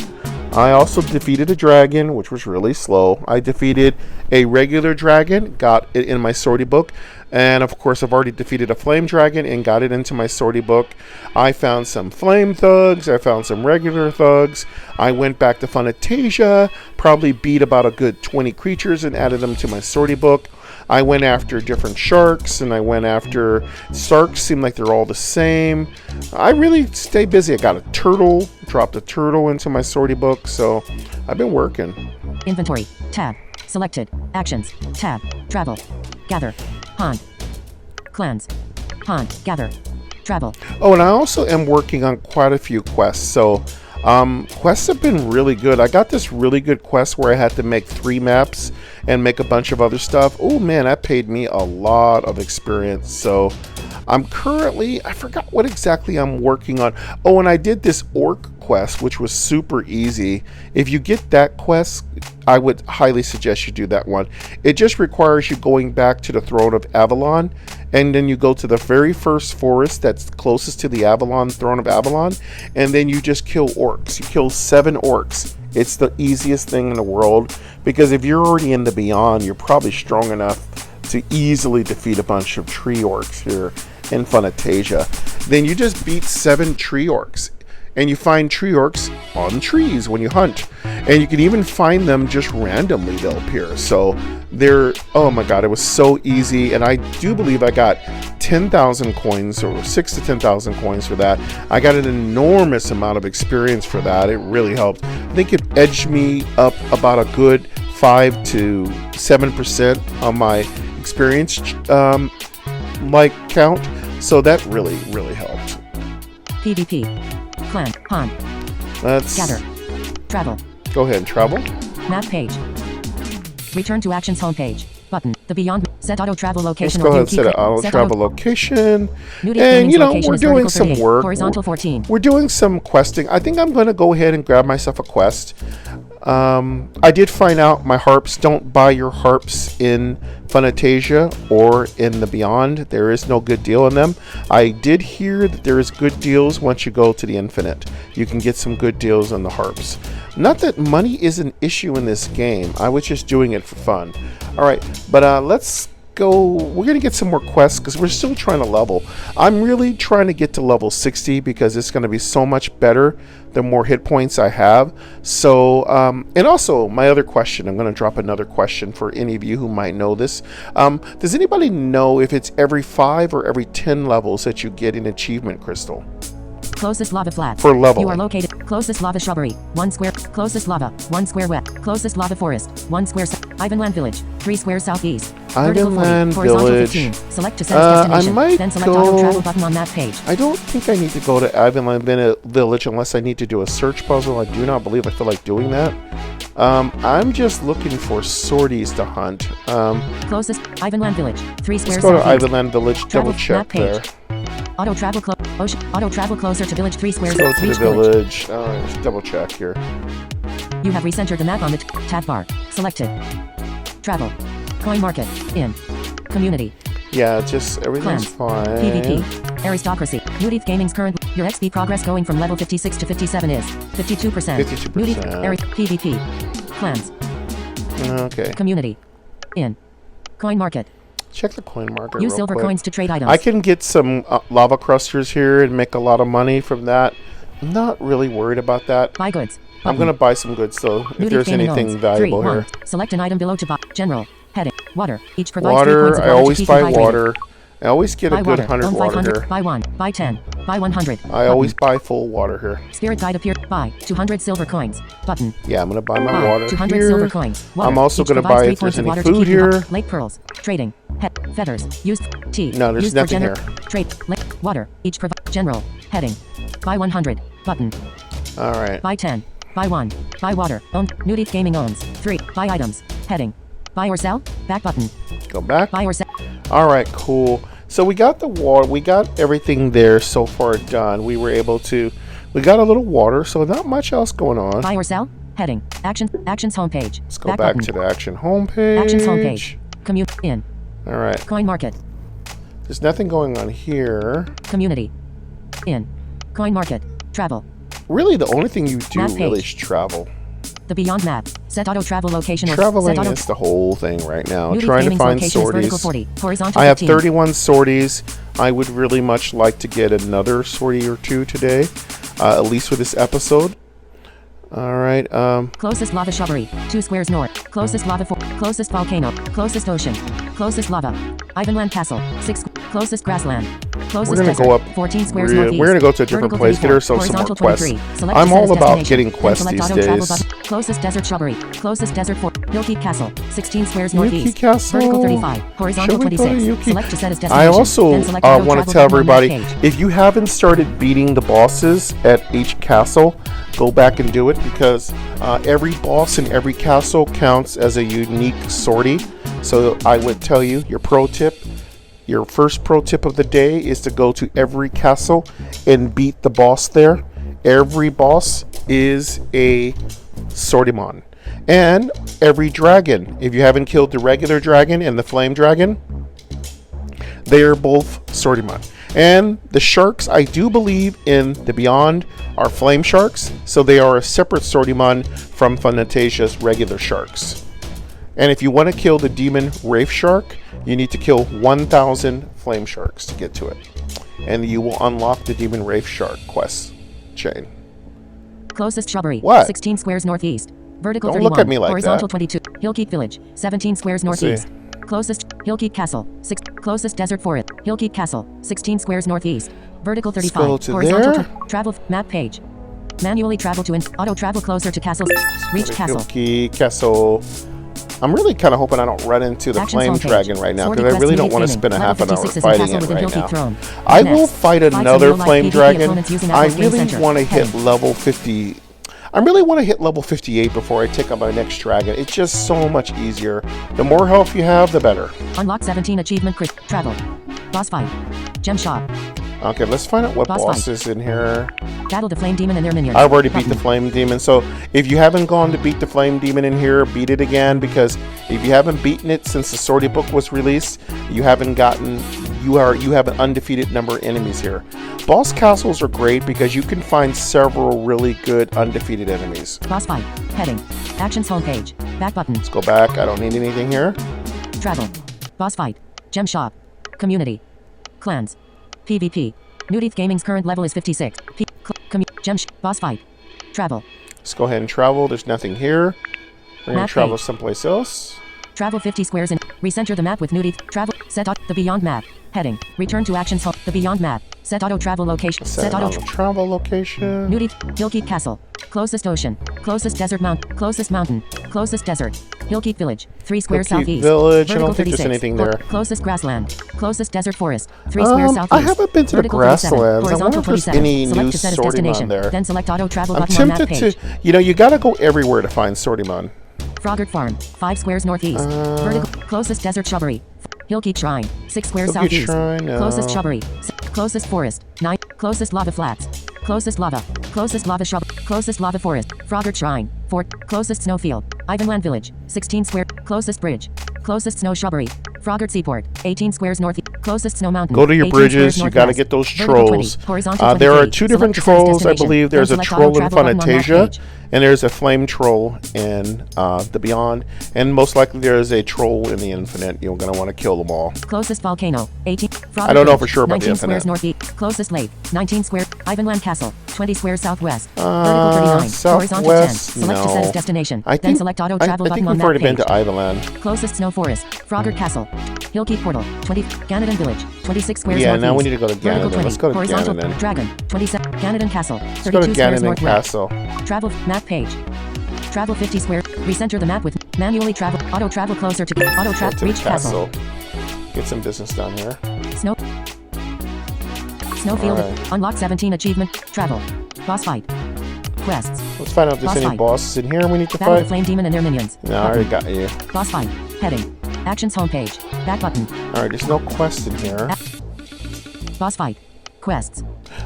I also defeated a dragon, which was really slow. I defeated a regular dragon, got it in my Swordy book. And of course, I've already defeated a flame dragon and got it into my Swordy book. I found some flame thugs. I found some regular thugs. I went back to Fantasia, probably beat about a good 20 creatures and added them to my Swordy book. I went after different sharks, and I went after sharks. Seem like they're all the same. I really stay busy. I got a turtle, dropped a turtle into my Swordy book, so I've been working. Inventory. Tab. Selected. Actions. Tab. Travel. Gather. Hunt. Clans. Hunt. Gather. Travel. Oh, and I also am working on quite a few quests. So quests have been really good. I got this really good quest where I had to make 3 maps and make a bunch of other stuff. Oh man, that paid me a lot of experience. So I'm currently, I forgot what exactly I'm working on. Oh, and I did this orc quest, which was super easy. If you get that quest, I would highly suggest you do that one. It just requires you going back to the throne of Avalon, and then you go to the very first forest that's closest to the throne of Avalon, and then you just kill orcs. You kill 7 orcs. It's the easiest thing in the world, because if you're already in the Beyond, you're probably strong enough to easily defeat a bunch of tree orcs here in Fantasia. Then you just beat 7 tree orcs, and you find tree orcs on trees when you hunt, and you can even find them just randomly. They'll appear. So they're, oh my god, it was so easy. And I do believe I got 10,000 coins, or 6 to 10,000 coins for that. I got an enormous amount of experience for that. It really helped. I think it edged me up about a good 5 to 7% on my experience count. So that really helped. PvP. Clan. Hunt. Let's Gather. Travel. go ahead and travel. Map page. Return to Actions homepage. Button. The Beyond. Set auto travel Let's location. go ahead and key set an code. auto Set travel location. Newdeath And Gaming's you know, location we're is doing vertical some 38, work. horizontal 14. We're doing some questing. I think I'm going to go ahead and grab myself a quest. I did find out my harps, don't buy your harps in Fantasia or in the Beyond. There is no good deal in them. I did hear that there is good deals once you go to the Infinite. You can get some good deals on the harps. Not that money is an issue in this game. I was just doing it for fun. Alright, but let's go. We're going to get some more quests because we're still trying to level. I'm really trying to get to level 60 because it's going to be so much better the more hit points I have. So, and also my other question, I'm going to drop another question for any of you who might know this. Does anybody know if it's every 5 or every 10 levels that you get an achievement crystal? Closest lava flat. For level. You are located. Closest lava shrubbery. 1 square. Closest lava. 1 square wet. Closest lava forest. 1 square. Ivanland village. 3 squares southeast. Vertical 40. Ivanland Horizontal village. 15. Select to sense destination. I might then select go. auto travel button on map page. I don't think I need to go to Ivanland village unless I need to do a search puzzle. I do not believe I feel like doing that. I'm just looking for Swordies to hunt. Closest Ivanland village. 3 Let's squares go to southeast. Ivanland village. Travel Double check map page. there. Auto travel auto travel closer to village. 3 squares. Go to the Reach village. Let's double check here. You have recentered the map on the tab bar. Selected. Travel. Coin market. In. Community. Yeah, just everything's Clans. fine. PvP. Aristocracy. Newdeath Gaming's current. Your XP progress going from level 56 to 57 is 52%. 52%. Newdeath. PvP. Clans. Okay. Community. In. Coin market. Check the coin market. Use real silver quick. coins to trade items. I can get some lava crusters here and make a lot of money from that. I'm not really worried about that. Buy goods. I'm going to buy some goods though, if Newdeath there's Gaming anything owns. valuable 3, here. 1. Select an item below to buy. General. Heading. Water. Each provides 3 Water, points of I knowledge always to keep buy you hydrated. water. I always get a Buy good water. 100 Own water 500. here. Buy 1. Buy 10. Buy 100. I always buy full water here. Spirit guide appear. Buy 200 silver coins. Button. Yeah, I'm gonna buy my Buy water 200 here. silver coins. Water. I'm also Each gonna provides buy 3 if there's points of any water to food keep you here. up. Lake pearls. Trading. Pet. Feathers. Used. Tea. No, there's Used for nothing here. Trade. Lake. Water. Each provide. General. Heading. Buy 100. Button. All right. Buy 10. Buy 1. Buy water. Owned. Newdeath Gaming owns. 3. Buy items. Heading. Buy or sell. Back button. Go back. Buy or sell. All right, cool. So we got the water. We got everything there so far done. We were able to. We got a little water, so not much else going on. Buy or sell. Heading. Actions homepage. Let's go back to the action homepage. Actions homepage. Commute in. All right. Coin market. There's nothing going on here. Community. In. Coin market. Travel. Really, the only thing you do Map really page. is travel. The Beyond map. Set auto travel location or Traveling set auto. is the whole thing right now. Newdeath Trying to Gaming's find locations, vertical sorties. 40, horizontal I have 15. 31 sorties. I would really much like to get another sortie or two today, at least for this episode. All right. Closest lava shrubbery. 2 squares north. Closest lava closest volcano. Closest ocean. Closest lava. Ivanland Castle. 6. Closest grassland. Closest We're gonna desert. go up. 14 squares We're northeast. gonna go to a different Vertical place. Get 34, ourselves some more horizontal quests. 23. Select I'm set all as about destination. getting Then quests select these auto travel days. button. Closest desert shrubbery. Closest desert fort. Hillkeep Castle. 16 squares Yuki northeast. Castle. Vertical 35. Horizontal Shall we go to 26. Yuki? Select to set as I destination. also Then select auto want to travel tell button on map everybody, page. if you haven't started beating the bosses at each castle, go back and do it, because every boss in every castle counts as a unique sortie. So I would tell you, your pro tip, your first pro tip of the day is to go to every castle and beat the boss there. Every boss is a Swordymon. And every dragon, if you haven't killed the regular dragon and the flame dragon, they are both Swordymon. And the sharks, I do believe in the Beyond, are flame sharks, so they are a separate Swordymon from Fanatasia's regular sharks. And if you want to kill the demon Wraith Shark, you need to kill 1,000 flame sharks to get to it. And you will unlock the demon Wraith Shark quest chain. Closest shrubbery. What? 16 squares northeast. Vertical Don't 31. look at me like horizontal that. 22. Hillkeep Village. 17 squares see. northeast. Closest Hillkeep Castle. 6. Closest desert forest. Hillkeep Castle. 16 squares northeast. Vertical 35. go to horizontal there. travel map page. Manually travel to auto travel closer to castles. Reach castle. Yuki Castle. I'm really kind of hoping I don't run into the Actions flame homepage. dragon right now, Swordy because I Quest really don't Newdeath want to Gaming. spend a Level half an hour 56 is a fighting castle it within right Hillkeep now. Throne. I Next. will fight Fight some another real-life flame PvP dragon. opponents using I Apple's Game really Center. want to hit Heading. level 50. I really want to hit level 58 before I take on my next dragon. It's just so much easier. The more health you have, the better. Unlock 17 achievement crit. Travel. Boss fight. Gem shop. Okay, let's find out what Boss boss fight. is in here. Battle the flame demon and their minions. I've already beat the Button. flame demon, so if you haven't gone to beat the flame demon in here, beat it again, because if you haven't beaten it since the Swordy Book was released, you haven't gotten, you have an undefeated number of enemies here. Boss castles are great because you can find several really good undefeated enemies. Boss fight. Heading. Actions homepage. Back button. Let's go back. I don't need anything here. Travel. Boss fight. Gem shop. Community. Clans. PvP. Newdeath Gaming's current level is 56. Boss fight. Travel. Let's go ahead and travel. There's nothing here. We're going Map to travel page. someplace else. Travel 50 squares and recenter the map with Newdeath. Travel. Set the Beyond map. Heading. Return to actions home. The Beyond map. Set auto travel location. Set auto on travel location. Newdeath. Hillkeep Castle. Closest ocean. Closest desert mount. Closest mountain. Closest desert. Hillkeep Village. 3 squares Hillkeep southeast. Village. I Vertical don't think there's 36. anything there. Closest grassland. Closest desert forest. 3 squares southeast. I haven't been to the Vertical 37. grasslands. I wonder Horizontal if there's 27. any Select new to set as Swordymon destination. there. Then select auto travel I'm button on map tempted page. to, you gotta go everywhere to find Swordymon. Frogurt Farm. 5 squares northeast. Vertical. Closest desert shrubbery. Hillkeep Shrine. 6 squares Hillkeep southeast. Shrine, no. Closest shrubbery. Closest forest. 9. Closest lava flats. Closest lava. Closest lava shrub. Closest lava forest. Frogurt Shrine. Fort. Closest snowfield. Ivanland Village. 16 square. Closest bridge. Closest snow shrubbery. Frogurt Seaport. 18 squares north. Closest snow mountain. Go to your 18 bridges. squares You gotta northwest. get those Vertical 20, trolls. horizontal There are 23. two different Select to set as trolls. I destination. believe Then there's a select troll auto in travel button on map Fantasia, page. and there's a flame troll in the Beyond, and most likely there's a troll in the Infinite. You're gonna want to kill them all. Closest volcano. 18. I don't know for sure about the 19 squares Infinite. northeast. Closest lake. 19 square. Ivanland Castle. 20 squares southwest. Vertical 39. Horizontal 10. Southwest, Select to set as no. destination. I Then think, select auto I travel think button we've on map already been page. to Ivanland. Closest snow forest. Frogurt Castle. Hillkeep Portal. 20. Ganadan Village. 26 squares Yeah, northeast. now we need to go to Vertical Ganadan. 20. Let's go to Horizontal. Ganadan. Dragon. 27. Ganadan Castle. Let's go to 32 squares Ganadan northwest. Castle. Travel. Map page. Travel 50 square. Recenter the map with manually travel. Auto travel closer to auto Go travel. to the Reach castle. Get some business done here. Snow. Snowfield. Alright. Unlock 17 achievement. Travel. Boss fight. Quests. Let's find out if there's Boss any fight. bosses in here we need to Battle the fight. Flame Demon and their minions. No, I already got you. Boss fight. Heading. Actions homepage. Back button. Alright, there's no quest in here. Boss fight. Quests.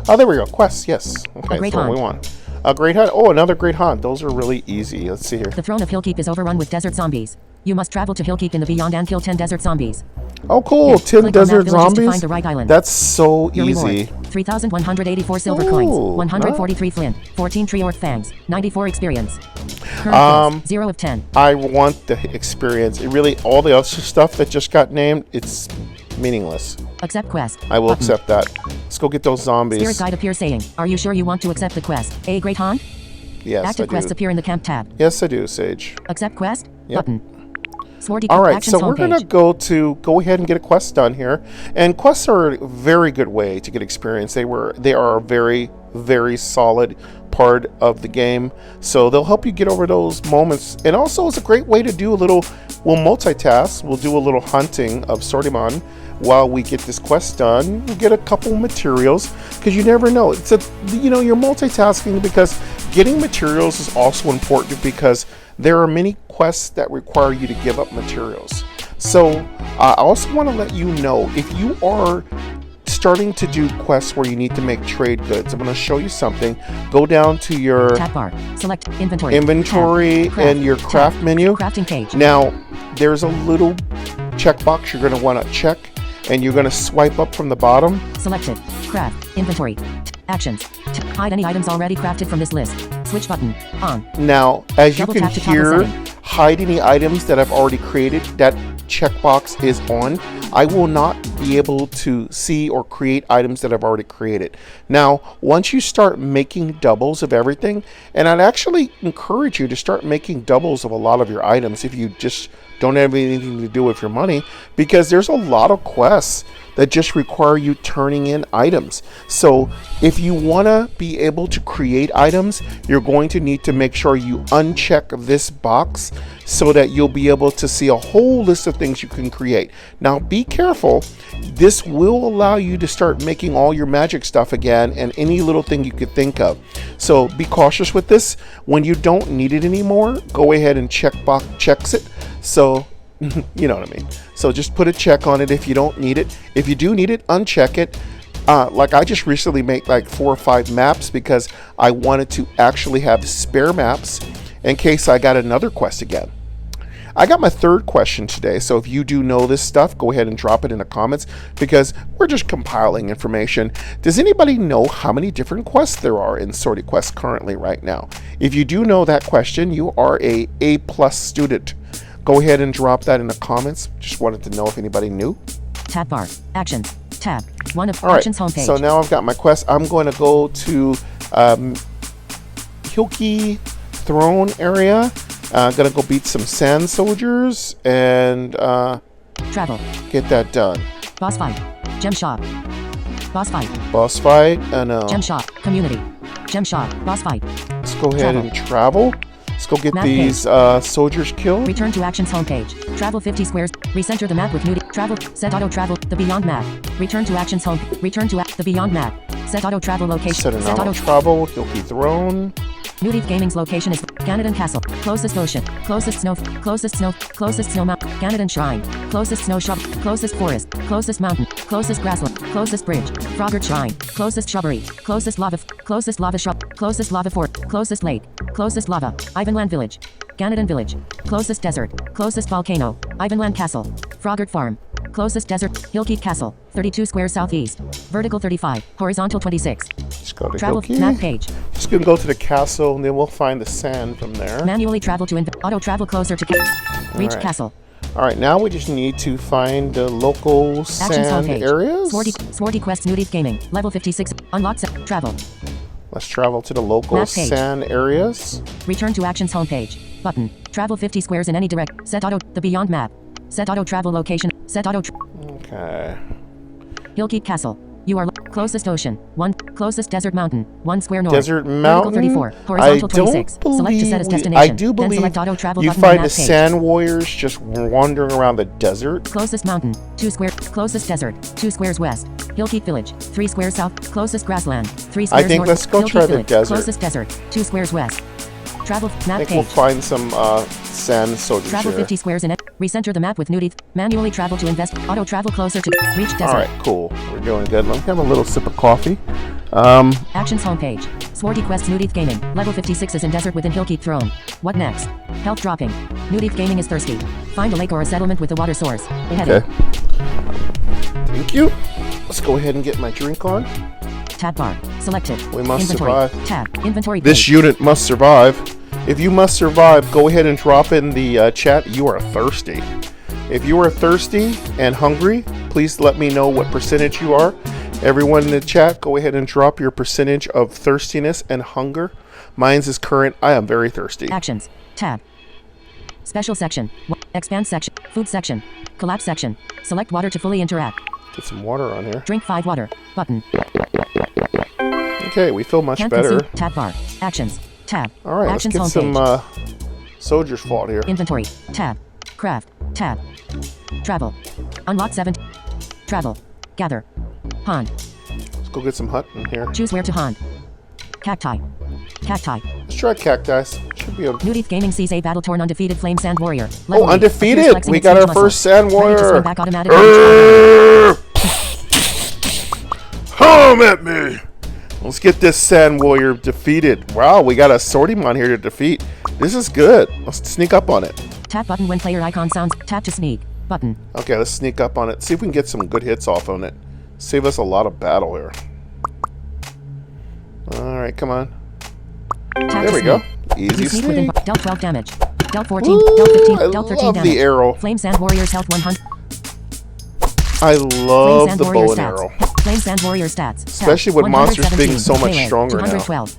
Oh, there we go. Quests, yes. Okay, Great that's what we Hunt. want. A Great Hunt. Oh, another Great Hunt. Those are really easy. Let's see here. The throne of Hillkeep is overrun with desert zombies. You must travel to Hillkeep in the Beyond and kill 10 desert zombies. Oh, cool. Here, 10 click on desert map villages to zombies. find the right island. That's so Your easy. reward. 3,184 silver Ooh, coins. 143 flint. 14 tree orc fangs. 94 experience. Current kills, 0 of 10. I want the experience. It really, all the other stuff that just got named, it's meaningless. Accept quest. I will Button. accept that. Let's go get those zombies. Spirit guide appears saying, "Are you sure you want to accept the quest?" A Great Hunt. Yes, Active I quests do. appear in the camp tab. Yes, I do, Sage. Accept quest. Yep. Button. Swordy All right, actions so we're homepage. gonna go ahead and get a quest done here, and quests are a very good way to get experience. They are a very solid part of the game, so they'll help you get over those moments. And also, it's a great way to do a little. We'll multitask. We'll do a little hunting of Sortiman while we get this quest done. We'll get a couple materials because you never know. It's you're multitasking because getting materials is also important because there are many quests that require you to give up materials. So I also want to let you know if you are starting to do quests where you need to make trade goods. I'm going to show you something. Go down to your Tab bar. Select inventory. inventory Tab. Craft. and your craft Tab. menu. Crafting page. Now, there's a little checkbox you're going to want to check, and you're going to swipe up from the bottom. Selected. Craft. Inventory. Actions. Hide any items already crafted from this list. Switch button. On. Now, as you Double can tap to toggle hear, setting. hide any items that I've already created, that checkbox is on. I will not be able to see or create items that I've already created. Now, once you start making doubles of everything, and I'd actually encourage you to start making doubles of a lot of your items if you just don't have anything to do with your money, because there's a lot of quests that just require you turning in items. So if you want to be able to create items, you're going to need to make sure you uncheck this box so that you'll be able to see a whole list of things you can create. Now be careful, this will allow you to start making all your magic stuff again and any little thing you could think of. So be cautious with this. When you don't need it anymore, go ahead and checks it. So you know what I mean. So just put a check on it if you don't need it. If you do need it, uncheck it. Like I just recently made like 4 or 5 maps because I wanted to actually have spare maps in case I got another quest again. I got my third question today, so if you do know this stuff, go ahead and drop it in the comments because we're just compiling information. Does anybody know how many different quests there are in Swordy Quest currently right now? If you do know that question, you are a A+ student. Go ahead and drop that in the comments. Just wanted to know if anybody knew. Tab bar. Actions. Tab. 1 of All right, actions homepage. so now I've got my quest. I'm going to go to Hilki Throne area. Gonna go beat some sand soldiers and Travel. get that done. Boss fight. Gem shop. Boss fight. Boss fight, and Gem shop. Community. Gem shop. Boss fight. let's go ahead Travel. and travel. Let's go get Map these soldiers killed. Return to actions homepage. Travel 50 squares. Recenter the map with Newdeath. Travel. Set auto travel. The Beyond map. Return to actions home. Return to the Beyond map. Set auto travel location. Set an Set auto auto travel. Hilki Throne. Newdeath Gaming's location is Ganadan Castle. Closest ocean. Closest snow. Closest snow. Closest snow mountain. Ganadan Shrine. Closest snow shrub. Closest forest. Closest mountain. Closest grassland. Closest bridge. Frogger Shrine. Closest shrubbery. Closest lava. Closest lava shrub. Closest lava fort. Closest lake. Closest lava. Ivanland Village. Ganadan Village. Closest desert. Closest volcano. Ivanland Castle. Frogger Farm. Closest desert. Hillkeep Castle. 32 squares southeast. Vertical 35. Horizontal 26. Just go to Travel Hilki. map page. Just gonna go to the castle, and then we'll find the sand from there. Manually travel to auto travel closer to reach Alright. castle. All right, now we just need to find the local Actions sand homepage. areas. Swordy Quest Newdeath Gaming. Level 56. Unlock travel. Let's travel to the local Map page. sand areas. Return to actions homepage. Button. Travel 50 squares in any direct. Set auto. The Beyond map. Set auto travel location. Set auto. Okay. Hillkeep Castle. You are closest ocean. 1 closest desert mountain. 1 square north. Desert mountain. 34. Horizontal 26. Select to set as destination. I do Then believe select auto travel you button find on the map page. sand warriors just wandering around the desert. Closest mountain. 2 square. Closest desert. 2 squares west. Hillkeep village. 3 squares south. Closest grassland. 3 squares I think north. let's go Hillkeep try the village. desert. Closest desert. 2 squares west. Travel I map think we'll page. find some sand soldiers Travel here. 50 squares in it. Recenter the map with Newdeath. Manually travel to invest. Auto travel closer to reach desert. All right, cool. We're doing good. Let me have a little sip of coffee. Actions homepage. Swordy Quest Newdeath Gaming. Level 56 is in desert within Hillkeep Throne. What next? Health dropping. Newdeath Gaming is thirsty. Find a lake or a settlement with a water source. Heading. Okay. Thank you. Let's go ahead and get my drink on. Tab bar. Selected. We must Inventory. survive. Tab. Inventory This page. unit must survive. If you must survive, go ahead and drop in the chat. You are thirsty. If you are thirsty and hungry, please let me know what percentage you are. Everyone in the chat, go ahead and drop your percentage of thirstiness and hunger. Mine's is current. I am very thirsty. Actions. Tab. Special section. Expand section. Food section. Collapse section. Select water to fully interact. Get some water on here. Drink 5 water. Button. Okay, we feel much Can't better. consume. Tab bar. Actions. Tab. All right, let's Actions get some homepage. soldiers fought here. Inventory. Tab. Craft. Tab. Travel. Unlock 7. Travel. Gather. Pond. Let's go get some hunting here. Choose where to hunt. Cacti. Cacti. Let's try cacti. Should be able to. Newdeath Gaming sees a battle-torn undefeated flame sand warrior. Oh, Level 8. undefeated! Flexing We its got our huge first muscles. sand Ready to swing warrior. back automatically. Come at me! Let's get this sand warrior defeated. Wow, we got a Swordy here to defeat. This is good. Let's sneak up on it. Tap button when player icon sounds. Tap to sneak. Button. Okay, let's sneak up on it. See if we can get some good hits off on it. Save us a lot of battle here. Alright, come on. Tap There to we go. sneak. Easy You sneak within. sneak. Dealt 12 damage. Dealt 14. Ooh, Dealt 15. I Dealt 13 love damage. the arrow. Flame sand warriors health 100. I Flame love sand the warrior bow and stats. arrow. Flame sand warrior stats. Especially Health, with monsters being 117. so much Melee, stronger now. 212.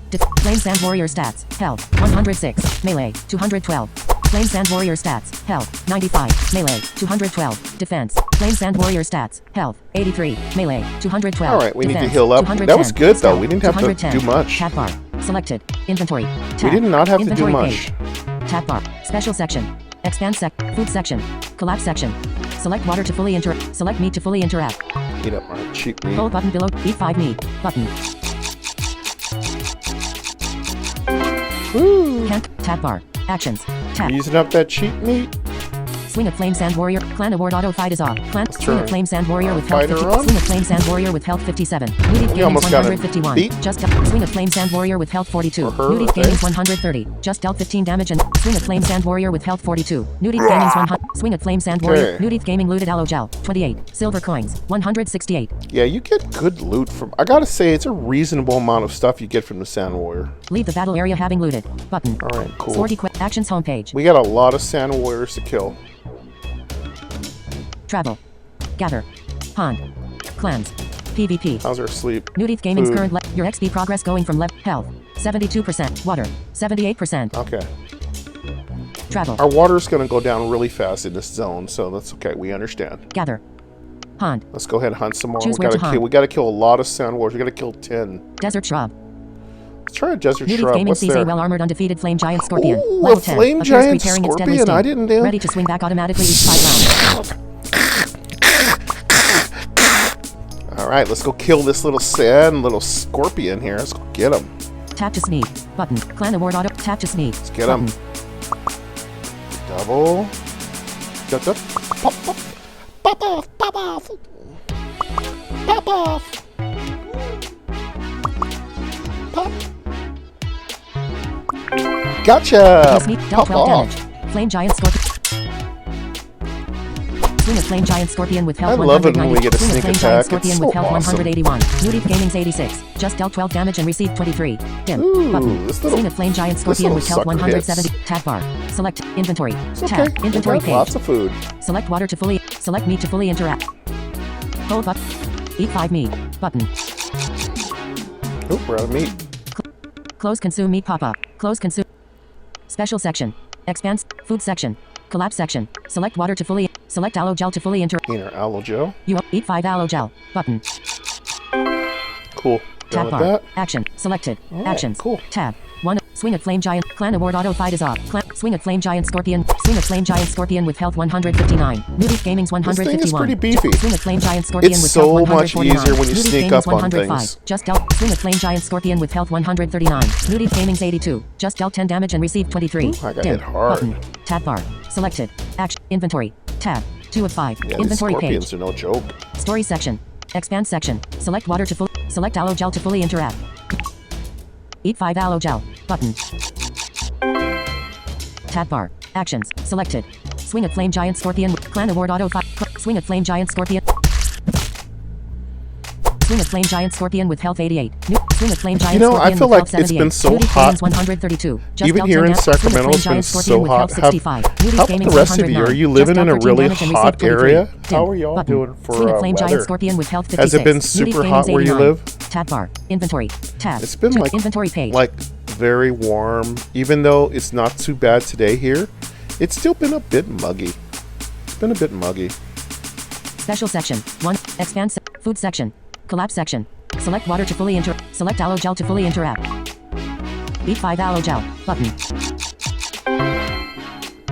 Flame sand warrior stats. Health 106. Melee 212. Flame sand warrior stats. Health 95. Melee 212. Defense. Flame sand warrior stats. Health 83. Melee 212. Alright, we need to Defense, heal up. 210. That was good, though. Stealth, We didn't have to 210. do much. Tab bar. Selected. Inventory. Tab. We did not have to do Inventory much. page. Tab bar. Special section. Expand food section. Collapse section. Select water to fully interact. Select meat to fully interact. Eat up my cheap meat. Hold button below. Eat 5 meat. Button. Woo! Can't. Tab bar. Actions. Tab. Using up that cheap meat. Swing of Flame Sand Warrior. Clan Award auto fight is off. Clan. Swing turn of Flame Sand Warrior our with health fighter 50. on. Swing of Flame Sand Warrior with health 57. Newdeath Gaming's almost got a 151. beat. Just Swing of Flame Sand Warrior with health 42. For her, Newdeath okay. Gaming's 130. Just dealt 15 damage and Swing of Flame Sand Warrior with health 42. Newdeath Gaming's 100. Swing of Flame Sand Warrior. Okay. Newdeath Gaming looted aloe gel 28. Silver coins 168. Yeah, you get good loot from. I gotta say, it's a reasonable amount of stuff you get from the Sand Warrior. Leave the battle area having looted. Button. Alright, cool. Swordy Quest Actions homepage. We got a lot of Sand Warriors to kill. Travel. Gather. Pond. Clans. PvP. How's our sleep? Newdeath Gaming's Food. current your XP progress going from health 72%, water 78%. Okay. Travel. Our water's gonna go down really fast in this zone, so that's okay. We understand. Gather. Pond. Let's go ahead and hunt some more. Choose where to hunt. We gotta kill a lot of Sand Warriors. We gotta kill 10. Desert Shrub. Let's try a Desert Newdeath Shrub. Gaming What's sees there? a well-armored undefeated flame giant scorpion. Ooh, Level a 10. flame Appears giant preparing its deadly scorpion. I sting. didn't know. Ready to swing back automatically each 5 rounds. Alright, let's go kill this little scorpion here. Let's go get him. Tap to sneak. Button. Clan award auto. Tap to sneak. Let's get him. Double. Got the pop, pop, pop off, pop off, pop off, pop. Gotcha. Sneak. Dealt Pop 12 off. damage. Flame giant scorpion. Swing a flame giant scorpion with health I love it when 190. we get a Swing sneak flame attack. giant It's scorpion so with health awesome. 181. Newdeath Gaming's 86. Just dealt 12 damage and received 23. Dim. Ooh, Button. this little- Swing a flame giant scorpion little with health sucker 170. hits. Tab bar. Select inventory. It's okay. Tab. We Inventory got page. lots of food. Select water to fully. Select meat to fully interact. Hold up. Eat 5 meat. Button. Oh, we're out of meat. Close consume meat pop up. Close consume. Special section. Expands. Food section. Collapse section. Select water to fully. Select aloe gel to fully interact. Inner aloe gel. You eat 5 aloe gel. Button. Cool. Done Tab with bar. that. Action. Selected. Alright, Actions. cool. Tab. 1. Swing at Flame Giant. Clan Award Auto Fight is off. Swing at Flame Giant Scorpion. Swing at Flame Giant Scorpion with health 159. Newdeath Gaming's 151. This thing is pretty beefy. Swing at Flame Giant Scorpion It's with so health much 149. easier when you Newdeath sneak Gaming's up on 105. things. Just dealt. Swing at Flame Giant Scorpion with health 139. Newdeath Gaming's 82. Just dealt 10 damage and received 23. Ooh, I got Dim. hit hard. Button. Tab bar. Selected. Action. Inventory. Tab. 2 of 5. Yeah, these Inventory scorpions page. are no joke. Story section. Expand section. Select water to full. Select aloe gel to fully interact. Eat 5 aloe gel. Button. Tab bar. Actions. Selected. Swing at Flame Giant Scorpion. Clan Award Auto Fight. Swing at Flame Giant Scorpion. Swing at Flame Giant Scorpion with health 88. Swing at Flame Giant You know, Scorpion I feel with like health it's been 78. so Newdeath hot. Gaming's 132. Just Even dealt here 10 in damage. Swing at Sacramento, Flame it's been Giant so Scorpion with hot. health 65. Newdeath How about Gaming's the rest of you? 109. Are you Just living in dealt a 13 really damage and hot received 23. area? Dim. How are y'all Button. doing for Swing at Flame Giant weather? Scorpion with health 56. Has it been super Newdeath hot Gaming's where you 89. live? Tab bar. Inventory. Tab. It's been like inventory page. very warm. Even though it's not too bad today here, it's still been a bit muggy. It's been a bit muggy. Special section. 1. Expand food section. Collapse section. Select water to fully select aloe gel to fully interact. Eat 5 aloe gel. Button.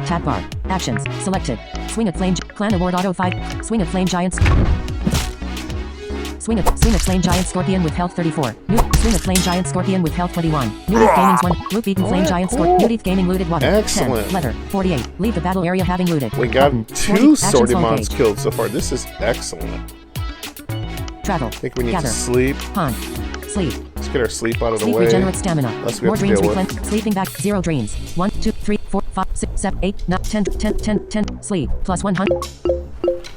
Tab bar. Actions. Selected. Swing at Flame Clan Award Auto Fight. Swing at Flame Giants. Swing at Flame Giant Scorpion with health 34. Swing at Flame Giant Scorpion with health 21. Newdeath Gaming's 1. Loop beaten Flame Giant Scorpion. Newdeath Gaming looted water. Excellent. 10. Leather. 48. Leave the battle area having looted. We got Button. 2 Actions Swordymons homepage. killed so far. This is excellent. Travel. I think we need Gather. to sleep. Hunt. Sleep. Let's get our sleep out of the Sleep way. regenerates stamina. Unless we More have to dreams deal with. replenish. Sleeping back. 0 dreams. 1, 2, 3, 4, 5, 6, 7, 8, 9, 10, 10, 10, 10. Sleep. Plus 100.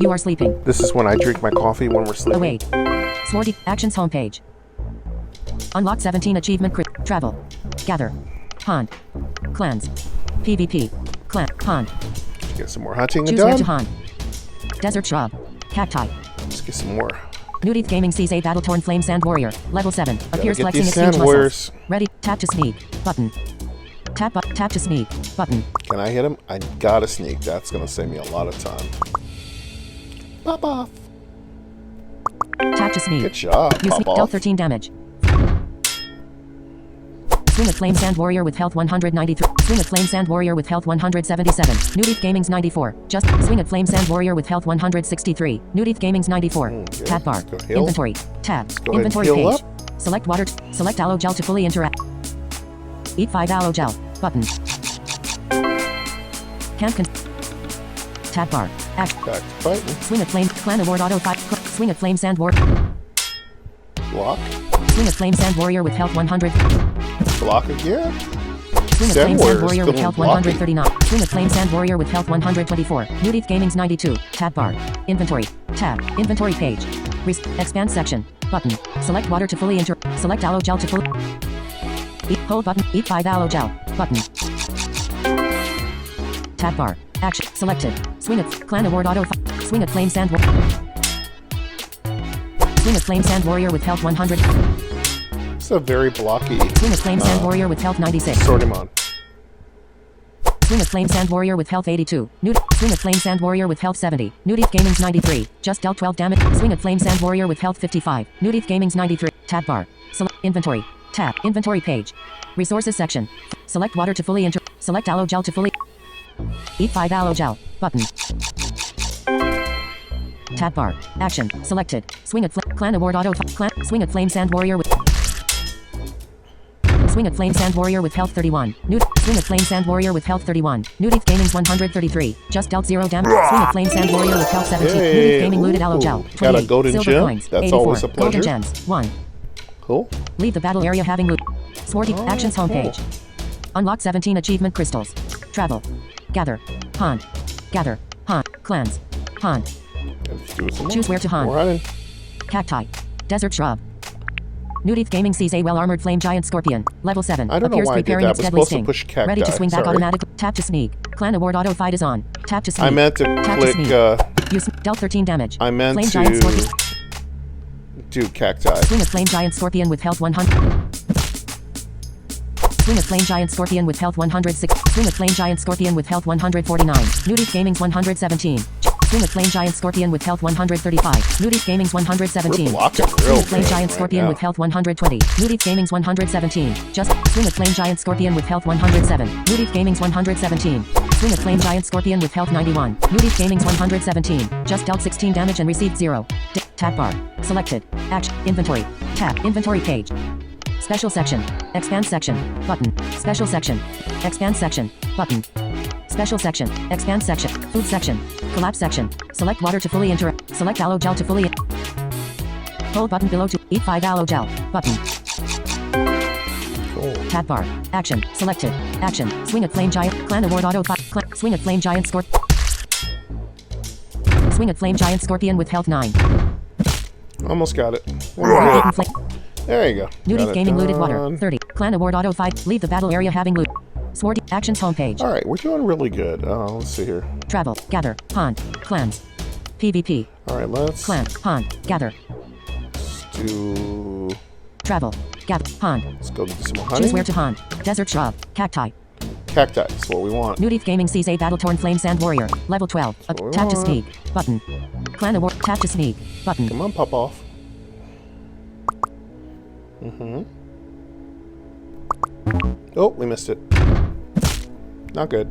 You are sleeping. This is when I drink my coffee when we're sleeping. Await. Swordy. Actions homepage. Unlock 17 achievement. Travel. Gather. Hunt. Clans. PvP. Clan. Hunt. Get some more hunting Choose where to done. hunt. Desert shrub. Cacti. Let's get some more. Newdeath Gaming sees a battle-torn flame sand warrior. Level 7. Appears get flexing these its huge sand muscles. warriors. Ready. Tap to sneak. Button. Tap to sneak. Button. Can I hit him? I gotta sneak. That's gonna save me a lot of time. Pop off. Tap to sneak. Good job. You Pop sneak. Dealt off. 13 damage. Swing at Flame Sand Warrior with health 193. Swing at Flame Sand Warrior with health 177. Newdeath Gaming's 94. Just swing at Flame Sand Warrior with health 163. Newdeath Gaming's 94. Okay, Tab bar. let's go heal. Inventory. Tab. go ahead and Inventory heal page. Select water. Select aloe gel to fully interact. Eat 5 aloe gel. Button. Tab bar. Act. Back to fighting. Swing at Flame. Clan Award Auto 5. Swing at Flame Sand Warrior. Block. Swing at Flame Sand Warrior with health 100. Block again. Swing at Sand Flame Sand Warrior's Warrior with still health blocking. 139. Swing at Flame Sand Warrior with health 124. Newdeath Gaming's 92. Tab bar. Inventory. Tab. Inventory page. Expand section. Button. Select water to fully select aloe gel to fully. Eat. Hold button. Eat 5 aloe gel. Button. Tab bar. Action. Selected. Swing at Clan Award Auto. Swing at Flame Sand Warrior. Swing at Flame Sand Warrior with health 100. It's a very blocky Swing at Flame Sand Warrior with health 96. Swordymon. Swing at Flame Sand Warrior with health 82. Swing at Flame Sand Warrior with health 70. Newdeath Gaming's 93. Just dealt 12 damage. Swing at Flame Sand Warrior with health 55. Newdeath Gaming's 93. Tab bar. Select inventory. Tab. Inventory page. Resources section. Select water to fully select aloe gel to fully. Eat 5 aloe gel. Button. Tab bar. Action. Selected. Swing at Clan Award Auto. Swing at Flame Sand Warrior with. Swing at Flame Sand Warrior with health 31. Swing at Flame Sand Warrior with health 31. Newdeath Gaming's 133. Just dealt 0 damage. Swing at Flame Sand Warrior with health 17. Hey, Newdeath Gaming looted aloe gel. ooh, got a 28. golden Silver gem. coins. That's 84. always a pleasure. Golden gems. 1. Cool. Leave the battle area having loot. Swordy Oh, actions cool. homepage. Unlock 17 achievement crystals. Travel. Gather. Hunt. Gather. Hunt. Clans. Hunt. Let's do some more. Choose where to hunt. More hunting. Cacti. Desert shrub. Newdeath Gaming sees a well-armored flame giant scorpion. Level 7. I don't know Appears why I did preparing that. its I was deadly supposed to sting. push cacti. Ready to swing back Sorry. automatically. Tap to sneak. Clan Award auto fight is on. Tap to sneak. I meant to Tap click. to sneak. Use dealt 13 damage. I meant Flame giant to scorpion. do cacti. Swing a flame giant scorpion with health 100. Swing a Flame Giant Scorpion with health 106. Swing a Flame Giant Scorpion with health 149. Newdeath Gaming's 117. Swing a Flame Giant Scorpion with health 135. Newdeath Gaming's 117. We're blocking Swing real a Flame good Giant right Scorpion now. with health 120. Newdeath Gaming's 117. Just Swing a Flame Giant Scorpion with health 107. Newdeath Gaming's 117. Swing a Flame Giant Scorpion with health 91. Newdeath Gaming's 117. Just dealt 16 damage and received 0. Tab bar. Selected. Action. Inventory. Tab. Inventory page. Special section. Expand section. Button. Special section. Expand section. Button. Special section. Expand section. Food section. Collapse section. Select water to fully interact. Select aloe gel to fully. Hold button below to eat 5 aloe gel. Button. Cool. Tab bar. Action. Selected. Action. Swing at Flame Giant. Clan Award Auto 5. Swing at Flame Giant Scorpion. Swing at Flame Giant Scorpion with health 9. Almost got it. We're good. There you go. Newdeath Got it Gaming looted water. done. 30. Clan Award Auto 5. Leave the battle area having loot. Swordy Actions homepage. All right, we're doing really good. Let's see here. Travel. Gather. Pond. Clans. PvP. All right, let's Clan. Pond. Gather. do. Travel. Gather. Pond. Let's go get some more honey. Choose where to pond. Desert shrub. Cacti. Cacti is what we want. Newdeath Gaming sees a battle-torn flame sand warrior. Level 12. That's what we Tap to want. sneak. Button. Clan Award. Tap to sneak. Button. Come on, pop off. Oh, we missed it. Not good.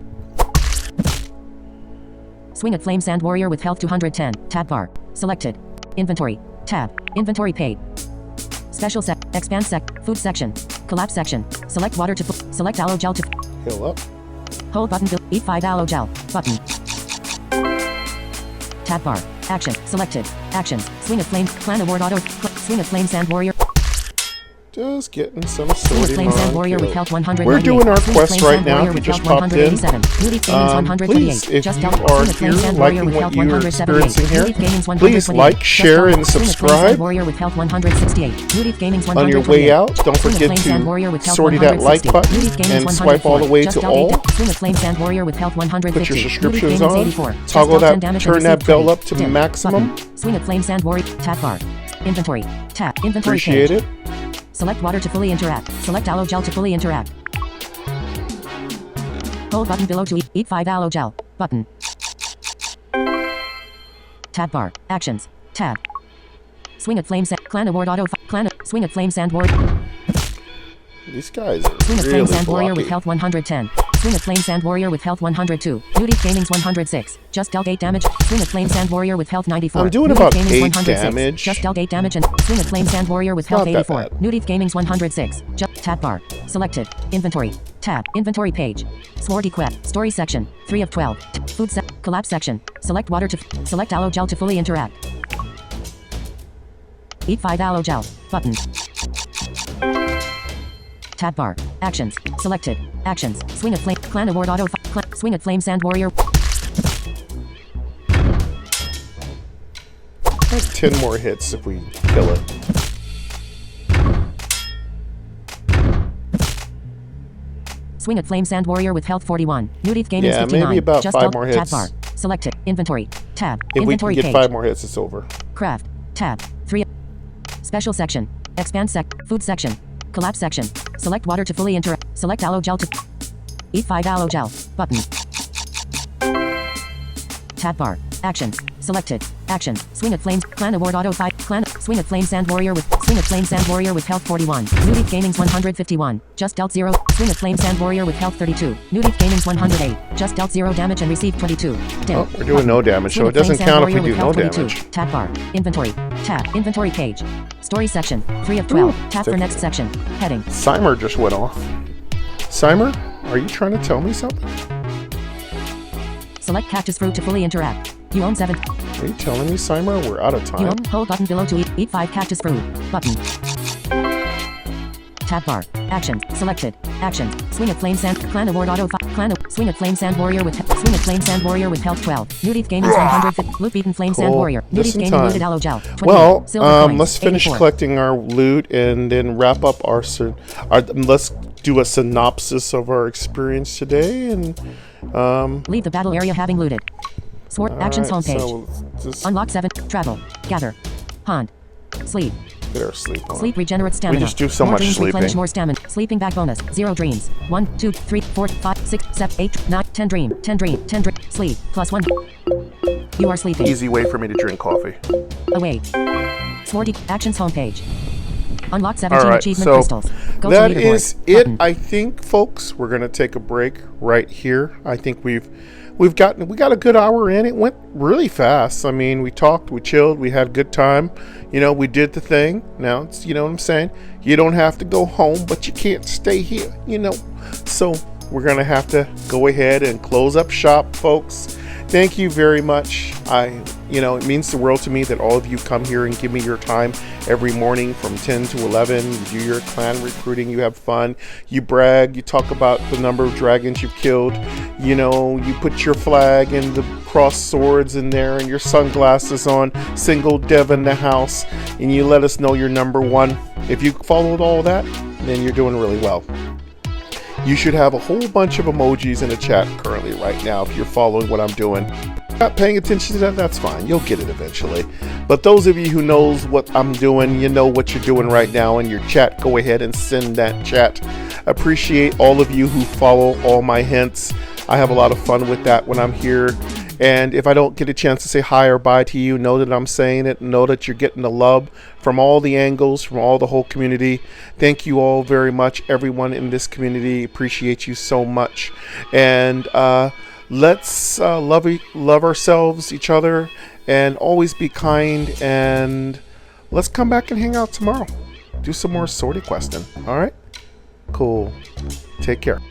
Swing at Flame Sand Warrior with health 210. Tab bar. Selected. Inventory. Tab. Inventory paid. Special sec. Expand sec. Food section. Collapse section. Select water to select aloe gel to Heal up. hold button to eat 5 aloe gel. Button. Tab bar. Action. Selected. Actions. Swing at Flame. Clan Award Auto. Swing at Flame Sand Warrior. Just getting some Swing at Swordy Flame Sand Book Warrior with kills. health 198. We're doing our Swing at quest Flame right Sand now. Warrior If you with just health popped in, 187. Newdeath Gaming's 138. please, if Just you dealt. are Swing at Flame here Sand Warrior liking with what health you're 178. experiencing here, Newdeath Gaming's please 128. like, Just share, dealt. and Swing at Flame Sand subscribe. Warrior with health 168. Newdeath Gaming's On your way 128. out, don't Swing at forget Flame Sand Warrior to with health sortie that like 160. button Newdeath Gaming's and swipe all the 104. way Just to dealt all. Swing at Flame Sand Warrior with health 150. Put your Newdeath subscriptions Gaming's on. 84. Just Toggle dealt 10 that, damage turn and that received bell 20. up to Dim. maximum. Button. Swing at Flame Sand Warrior. Tab bar. Inventory. Tab. Inventory Appreciate page. it. Select water to fully interact. Select aloe gel to fully interact. Hold button below to eat 5 aloe gel. Button. Tab bar. Actions. Tab. Swing at Flame Sand. Clan Award Auto. Clan. Swing at Flame Sand Warrior. These guys are Swing at Flame really Sand Warrior with blocky. health 110. Swing at Flame Sand Warrior with health 102. Newdeath Gaming's 106. Just dealt 8 damage. Swing at Flame Sand Warrior with health 94. I'm doing Newdeath about Gaming's 8 106. damage. Just dealt 8 damage and swing at Flame Sand Warrior with health not that 84. bad. Newdeath Gaming's 106. Just tab bar. Selected. Inventory. Tab. Inventory page. Swordy Quest. Story section. 3 of 12. Food set. Collapse section. Select water to select aloe gel to fully interact. Eat 5 aloe gel. Button. Tab bar. Actions. Selected. Actions. Swing at Flame. Clan Award Auto. Swing at Flame Sand Warrior. Like 10 more hits if we kill it. Swing at Flame Sand Warrior with health 41. Newdeath Gaming's Yeah, 59. maybe about Just 5 dealt. more Tab hits. bar. Selected. Inventory. Tab. If we can Inventory get page. 5 more hits, it's over. Craft. Tab. 3. Special section. Expand sec. Food section. Collapse section. Select water to fully interact. Select aloe gel to eat 5 aloe gel. Button. Tab bar. Actions. Selected. Actions. Swing at Flames. Clan Award Auto 5. Clan. Swing at Flame Sand Warrior with. Swing at Flame Sand Warrior with health 41. Newdeath Gaming's 151. Just dealt 0. Swing at Flame Sand Warrior with health 32. Newdeath Gaming's 108. Just dealt 0 damage and received 22. Dim. Oh, we're doing no damage, so Swing it at Flame doesn't Sand count if we Warrior do with no health 22. damage. Tab bar. Inventory. Tab. Inventory page. Story section. 3 of 12. Ooh, Tab for take next it. section. Heading. Simer just went off. Simer, are you trying to tell me something? Select cactus fruit to fully interact. You own 7. Are you telling me, Simer, we're out of You time? own hold button below to eat 5 cactus fruit. Button. Tab bar. Actions. Selected. Actions. Swing at Flame Sand. Clan Award Auto 5. Clan. Swing at Flame Sand Warrior with. Swing at Flame Sand Warrior with health 12. Newdeath Gaming's 100. Loot beaten Flame Sand Cool. Warrior. Just Newdeath in Gaming time. looted aloe gel. 28. Well, Silver coins, let's finish 84. collecting our loot and then wrap up let's do a synopsis of our experience today and Leave the battle area having looted. Sword actions alright, homepage. so just Unlock 7. Travel. Gather. Pond. Sleep. Get our sleep on. Sleep regenerates stamina. We just do so more much dreams sleeping. replenish more stamina. Sleeping bag bonus. 0 dreams. 1, 2, 3, 4, 5, 6, 7, 8, 9, 10 dream. 10 dream. 10 dream. Sleep. +1. You are sleeping. Easy way for me to drink coffee. Awake. Swordy Actions homepage. Unlock 17 Alright, achievement so crystals. Go that to leaderboard. is it. Button. I think, folks, we're gonna take a break right here. I think we got a good hour in. It went really fast. I mean, we talked, we chilled, we had a good time. You know, we did the thing. Now it's, you know what I'm saying? You don't have to go home, but you can't stay here, you know. So we're gonna have to go ahead and close up shop, folks. Thank you very much. It means the world to me that all of you come here and give me your time every morning from 10 to 11. You do your clan recruiting, you have fun, you brag, you talk about the number of dragons you've killed, you know, you put your flag and the cross swords in there and your sunglasses on, single dev in the house, and you let us know you're number one. If you followed all that, then you're doing really well. You should have a whole bunch of emojis in the chat currently right now if you're following what I'm doing. Not paying attention to that, that's fine. You'll get it eventually. But those of you who knows what I'm doing, you know what you're doing right now in your chat, go ahead and send that chat. Appreciate all of you who follow all my hints. I have a lot of fun with that when I'm here. And if I don't get a chance to say hi or bye to you, know that I'm saying it. Know that you're getting the love from all the angles, from all the whole community. Thank you all very much, everyone in this community. Appreciate you so much. And let's love ourselves, each other, and always be kind. And let's come back and hang out tomorrow. Do some more Swordy Questing. All right? Cool. Take care.